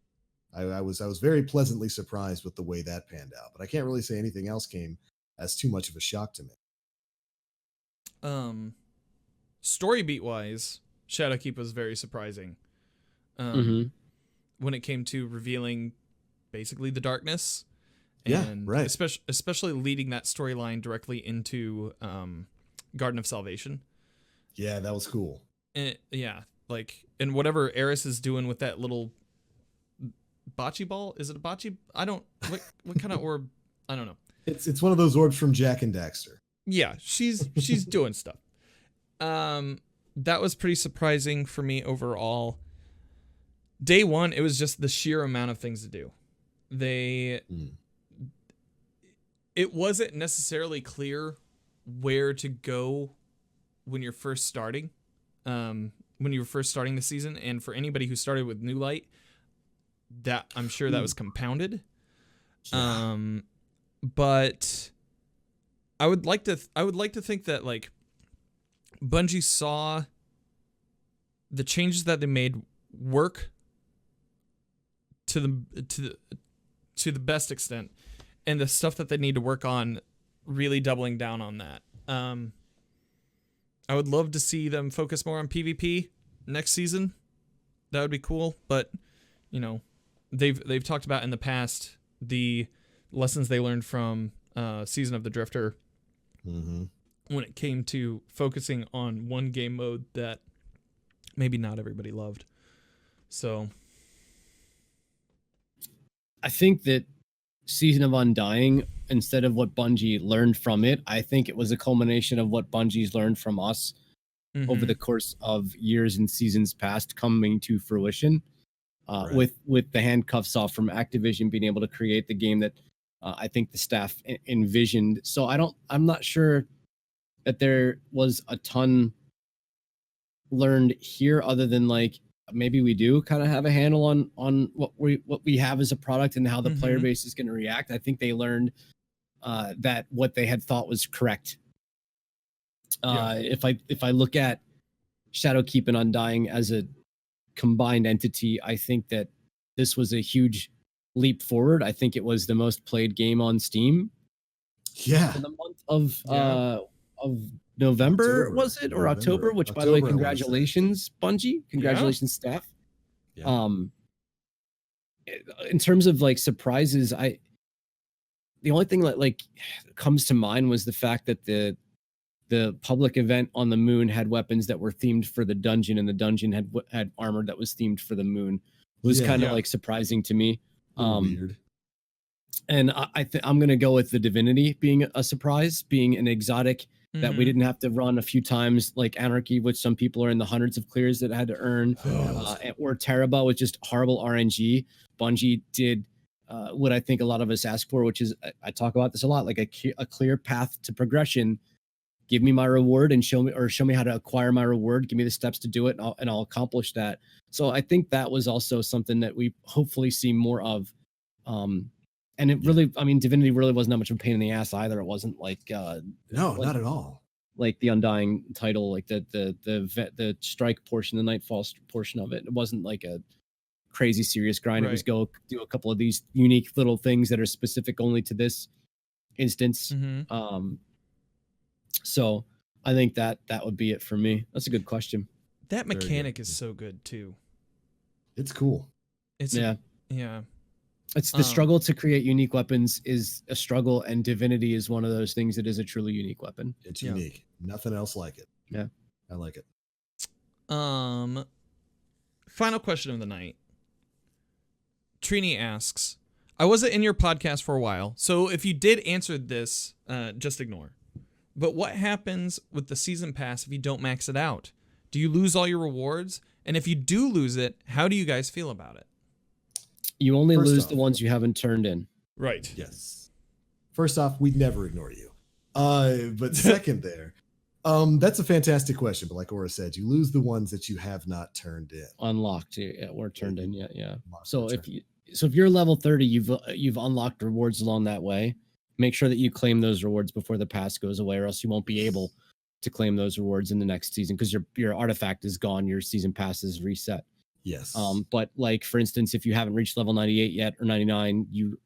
I was very pleasantly surprised with the way that panned out, but I can't really say anything else came as too much of a shock to me. Story beat wise, Shadowkeep was very surprising. Mhm. When it came to revealing basically the darkness. Yeah, And right. especially leading that storyline directly into Garden of Salvation. Yeah, that was cool. And, and whatever Eris is doing with that little bocce ball. Is it a bocce? I don't. What kind of orb? I don't know. It's one of those orbs from Jack and Daxter. Yeah, she's doing stuff. That was pretty surprising for me overall. Day one, it was just the sheer amount of things to do. It wasn't necessarily clear where to go when you're first starting. When you were first starting the season, and for anybody who started with New Light, that I'm sure that was compounded. Yeah. But I would like to think that like Bungie saw the changes that they made work to the best extent, and the stuff that they need to work on, really doubling down on that. I would love to see them focus more on PvP next season. That would be cool, but they've talked about in the past the lessons they learned from Season of the Drifter when it came to focusing on one game mode that maybe not everybody loved. So I think that Season of Undying, instead of what Bungie learned from it, I think it was a culmination of what Bungie's learned from us over the course of years and seasons past coming to fruition. Right. With the handcuffs off from Activision being able to create the game that I think the staff envisioned. So I'm not sure that there was a ton learned here, other than like maybe we do kind of have a handle on what we have as a product and how the player base is going to react. I think they learned that what they had thought was correct. If I look at Shadowkeep and Undying as a combined entity, I think that this was a huge leap forward. I think it was the most played game on Steam. Yeah. In the month of November, was it, or October? Which, by the way, congratulations, Bungie. Congratulations, staff. Yeah. In terms of like surprises, the only thing that like comes to mind was the fact that the public event on the moon had weapons that were themed for the dungeon, and the dungeon had armor that was themed for the moon. It was kind of like surprising to me. Weird. And I'm gonna go with the Divinity being a surprise, being an exotic that we didn't have to run a few times, like Anarchy, which some people are in the hundreds of clears that had to earn, or Teraba with just horrible RNG. Bungie did what I think a lot of us ask for, which is, I talk about this a lot, like a clear path to progression. Give me my reward and show me how to acquire my reward. Give me the steps to do it, and I'll accomplish that. So I think that was also something that we hopefully see more of. And it really, I mean, Divinity really wasn't that much of a pain in the ass either. It wasn't like no, not at all. Like the Undying title, like the strike portion, the Nightfall portion of it. It wasn't like a crazy serious grind. It was go do a couple of these unique little things that are specific only to this instance. So I think that would be it for me. That's a good question. That mechanic is so good too. It's cool. It's It's the struggle to create unique weapons is a struggle, and Divinity is one of those things that is a truly unique weapon. It's unique. Nothing else like it. Yeah. I like it. Final question of the night. Trini asks, I wasn't in your podcast for a while, so if you did answer this, just ignore. But what happens with the season pass if you don't max it out? Do you lose all your rewards? And if you do lose it, how do you guys feel about it? You only lose the ones you haven't turned in. Right. Yes. First off, we'd never ignore you. But second there, that's a fantastic question. But like Aura said, you lose the ones that you have not turned in. Unlocked or turned in yet, yeah. So So if you're level 30, you've unlocked rewards along that way. Make sure that you claim those rewards before the pass goes away, or else you won't be able to claim those rewards in the next season because your artifact is gone, your season pass is reset. Yes. But like for instance, if you haven't reached level 98 yet or 99, you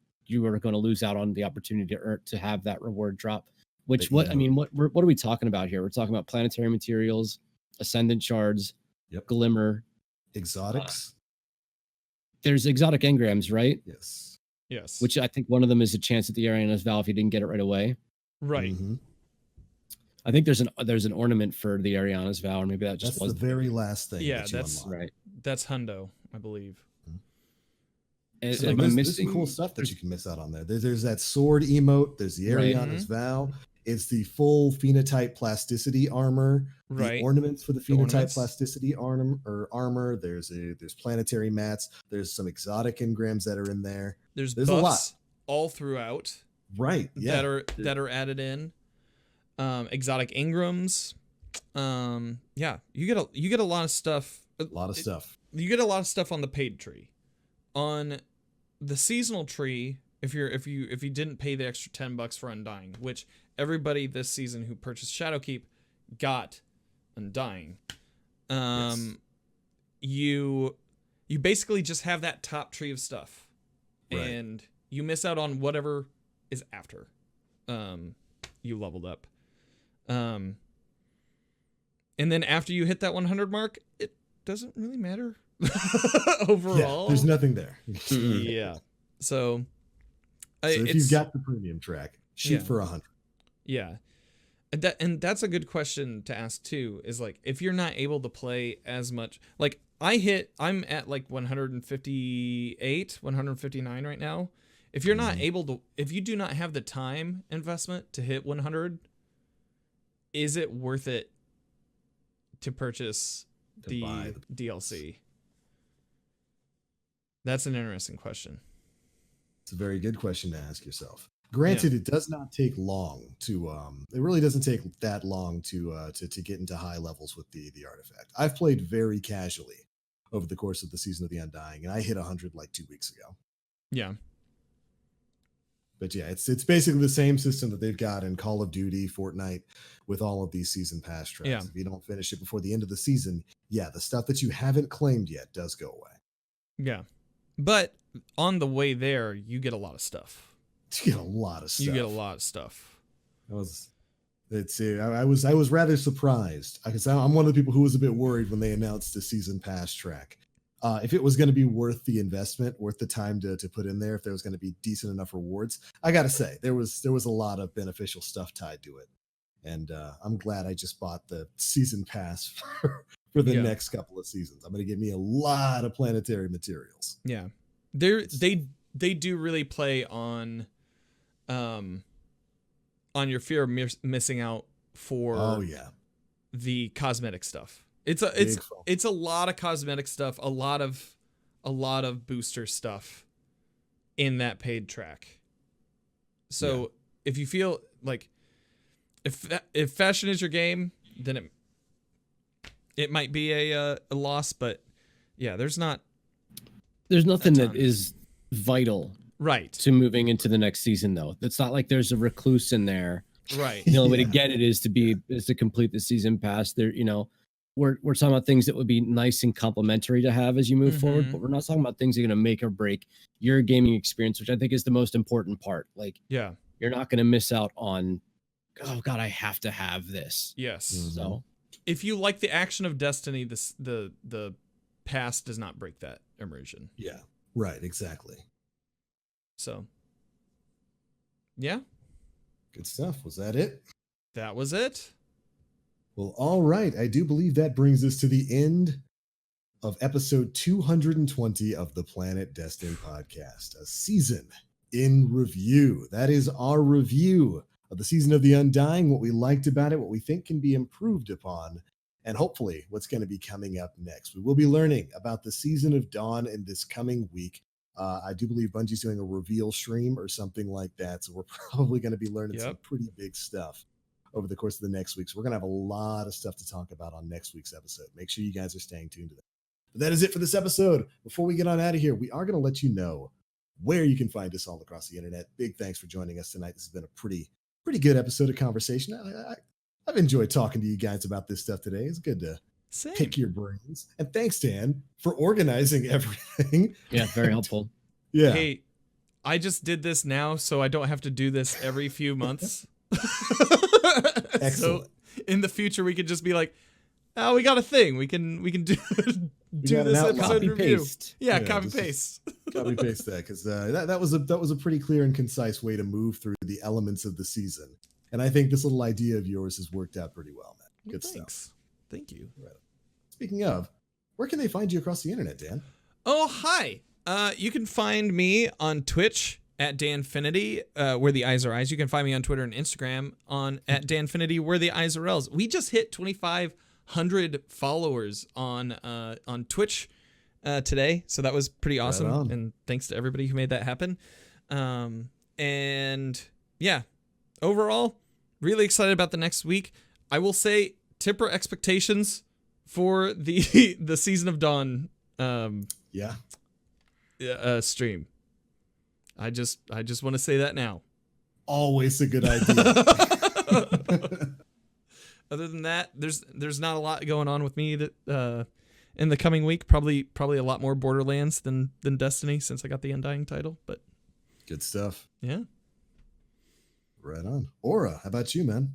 are going to lose out on the opportunity to have that reward drop. Which But, you know- what are we talking about here? We're talking about planetary materials, ascendant shards, Yep. glimmer, Exotics. there's exotic engrams, right? Yes. Yes. Which I think one of them is a chance at the Ariana's Vow if you didn't get it right away. right. Mhm. I think there's an ornament for the Ariana's Vow, or maybe that just That's was the very last thing. Yeah, that you that's unlock. right. That's hundo, I believe. And, So am I there's some missing cool stuff that you can miss out on there. There's that sword emote. There's the Right. Ariana's Vow. It's the full phenotype plasticity armor. Right. The ornaments for the phenotype ornaments. plasticity armor. There's planetary mats. There's some exotic engrams that are in there. There's a lot. buffs all throughout Right. Yeah. that are added in. Exotic engrams. Yeah, you get a lot of stuff. A lot of stuff. You get a lot of stuff on the paid tree. On the seasonal tree, if you didn't pay the extra $10 for Undying, which everybody this season who purchased Shadowkeep got Undying. Yes. You basically just have that top tree of stuff. Right. And you miss out on whatever is after you leveled up. And then after you hit that 100 mark, it doesn't really matter overall. Yeah, there's nothing there. Yeah. So, If you've got the premium track, shoot Yeah. for 100. Yeah. And that's a good question to ask too, is like, if you're not able to play as much, like I'm at like 158, 159 right now. If you're not able to, if you do not have the time investment to hit 100, is it worth it to purchase To buy the DLC? That's an interesting question. It's a very good question to ask yourself. Granted, it does not take long to it really doesn't take that long to get into high levels with the artifact. I've played very casually over the course of the season of the Undying, and I hit 100 like 2 weeks ago. Yeah. But yeah, it's basically the same system that they've got in Call of Duty, Fortnite, with all of these season pass tracks. Yeah. If you don't finish it before the end of the season, yeah, the stuff that you haven't claimed yet does go away. Yeah. But on the way there, you get a lot of stuff. You get a lot of stuff. You get a lot of stuff. I was rather surprised because I'm one of the people who was a bit worried when they announced the season pass track. If it was going to be worth the investment, worth the time to put in there, if there was going to be decent enough rewards, I got to say there was a lot of beneficial stuff tied to it, and I'm glad I just bought the season pass for the next couple of seasons. I'm going to get me a lot of planetary materials. Yeah, they do really play on your fear of missing out for the cosmetic stuff. It's a lot of cosmetic stuff, a lot of booster stuff in that paid track. So if you feel like if fashion is your game, then it might be a loss, but yeah, there's nothing that is vital right to moving into the next season though. It's not like there's a recluse in there. Right. The only way to get it is to complete the season pass. There, we're talking about things that would be nice and complimentary to have as you move forward, but we're not talking about things that are going to make or break your gaming experience, which I think is the most important part. Like, yeah, you're not going to miss out on, oh God, I have to have this. Yes. So if you like the action of Destiny, the past does not break that immersion. Yeah. Right. Exactly. So, yeah. Good stuff. Was that it? That was it. Well, all right. I do believe that brings us to the end of episode 220 of the Planet Destined podcast, a season in review. That is our review of the season of the Undying, what we liked about it, what we think can be improved upon, and hopefully what's going to be coming up next. We will be learning about the season of Dawn in this coming week. I do believe Bungie's doing a reveal stream or something like that, so we're probably going to be learning some pretty big stuff over the course of the next week. So we're going to have a lot of stuff to talk about on next week's episode. Make sure you guys are staying tuned to that. But that is it for this episode. Before we get on out of here, we are going to let you know where you can find us all across the internet. Big thanks for joining us tonight. This has been a pretty good episode of conversation. I've enjoyed talking to you guys about this stuff today. It's good to pick your brains. And thanks, Dan, for organizing everything. Yeah, very helpful. Yeah. Hey, I just did this now, so I don't have to do this every few months. Excellent. So in the future, we could just be like, "Oh, we got a thing. We can do got this an episode Copy review." paste. Yeah, Yeah, copy just- paste. Copy paste that, because that was a pretty clear and concise way to move through the elements of the season. And I think this little idea of yours has worked out pretty well, man. Good stuff. Thanks. Thank you. Speaking of, where can they find you across the internet, Dan? Oh, hi. You can find me on Twitch at Danfinity, where the eyes are eyes. You can find me on Twitter and Instagram at Danfinity, where the eyes are L's. We just hit 2,500 followers on Twitch today, so that was pretty awesome. Right on. And thanks to everybody who made that happen. And yeah, overall, really excited about the next week. I will say, temper expectations for the Season of Dawn Yeah. stream. I just want to say that now. Always a good idea. Other than that, there's not a lot going on with me that in the coming week. Probably a lot more Borderlands than Destiny, since I got the Undying title. But Good stuff. yeah, Right on. Aura, how about you, man?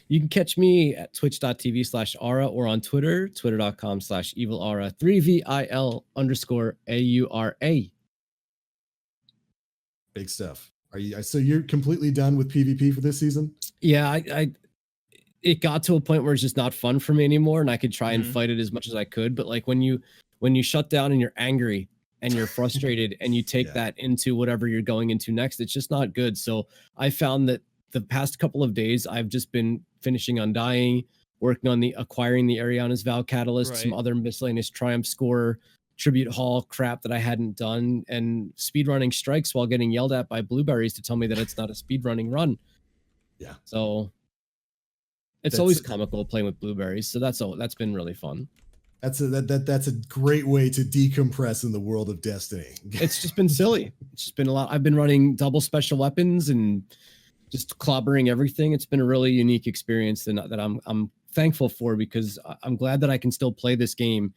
You can catch me at twitch.tv/Aura or on Twitter, twitter.com/evil-aura, 3VIL_AURA. Big stuff. So you're completely done with PvP for this season? Yeah, it got to a point where it's just not fun for me anymore, and I could try and Mhm. fight it as much as I could. But like when you shut down and you're angry and you're frustrated and you take Yeah. that into whatever you're going into next, it's just not good. So I found that the past couple of days I've just been finishing Undying, working on acquiring the Ariana's Vow Catalyst, some Right. other miscellaneous Triumph Score tribute hall crap that I hadn't done, and speedrunning strikes while getting yelled at by blueberries to tell me that it's not a speedrunning run. Yeah. So it's That's- always comical playing with blueberries. So that's been really fun. That's a great way to decompress in the world of Destiny. It's just been silly. It's just been a lot. I've been running double special weapons and just clobbering everything. It's been a really unique experience that I'm thankful for, because I'm glad that I can still play this game,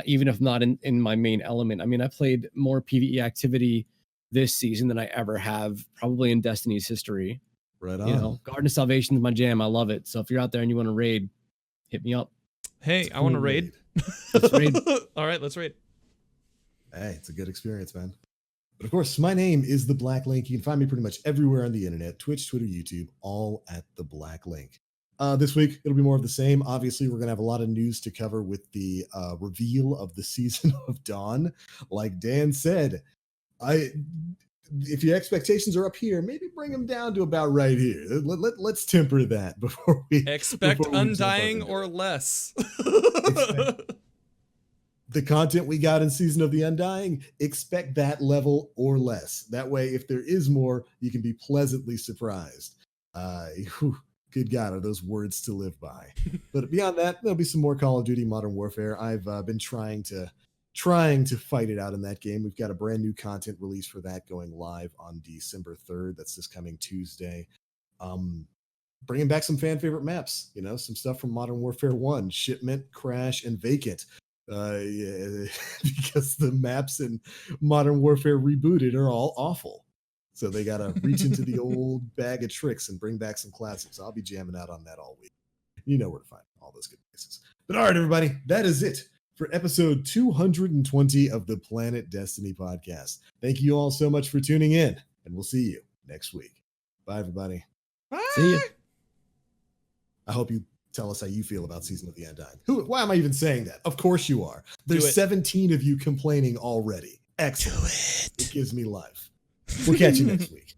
even if not in my main element. I mean, I played more PvE activity this season than I ever have, probably in Destiny's history. Right on. You know, Garden of Salvation is my jam. I love it. So if you're out there and you want to raid, hit me up. Hey, I want to raid. Let's raid. All right, let's raid. Hey, it's a good experience, man. But of course, my name is The Black Link. You can find me pretty much everywhere on the internet, Twitch, Twitter, YouTube, all at The Black Link. This week, it'll be more of the same. Obviously, we're going to have a lot of news to cover with the reveal of the Season of Dawn. Like Dan said, if your expectations are up here, maybe bring them down to about right here. Let's temper that before we Expect before we jump up Undying into or it. less. The content we got in Season of the Undying, expect that level or less. That way, if there is more, you can be pleasantly surprised. Good God, are those words to live by? But beyond that, there'll be some more Call of Duty Modern Warfare. I've been trying to fight it out in that game. We've got a brand new content release for that going live on December 3rd. That's this coming Tuesday. Bringing back some fan favorite maps, some stuff from Modern Warfare 1, Shipment, Crash, and Vacant. Because the maps in Modern Warfare Rebooted are all awful. So they got to reach into the old bag of tricks and bring back some classics. I'll be jamming out on that all week. You know where to find all those good places. But all right, everybody, that is it for episode 220 of the Planet Destiny podcast. Thank you all so much for tuning in, and we'll see you next week. Bye, everybody. See ya. I hope you tell us how you feel about Season of the Undying. Why am I even saying that? Of course you are. There's Do it. 17 of you complaining already. Excellent. It gives me life. We'll catch you next week.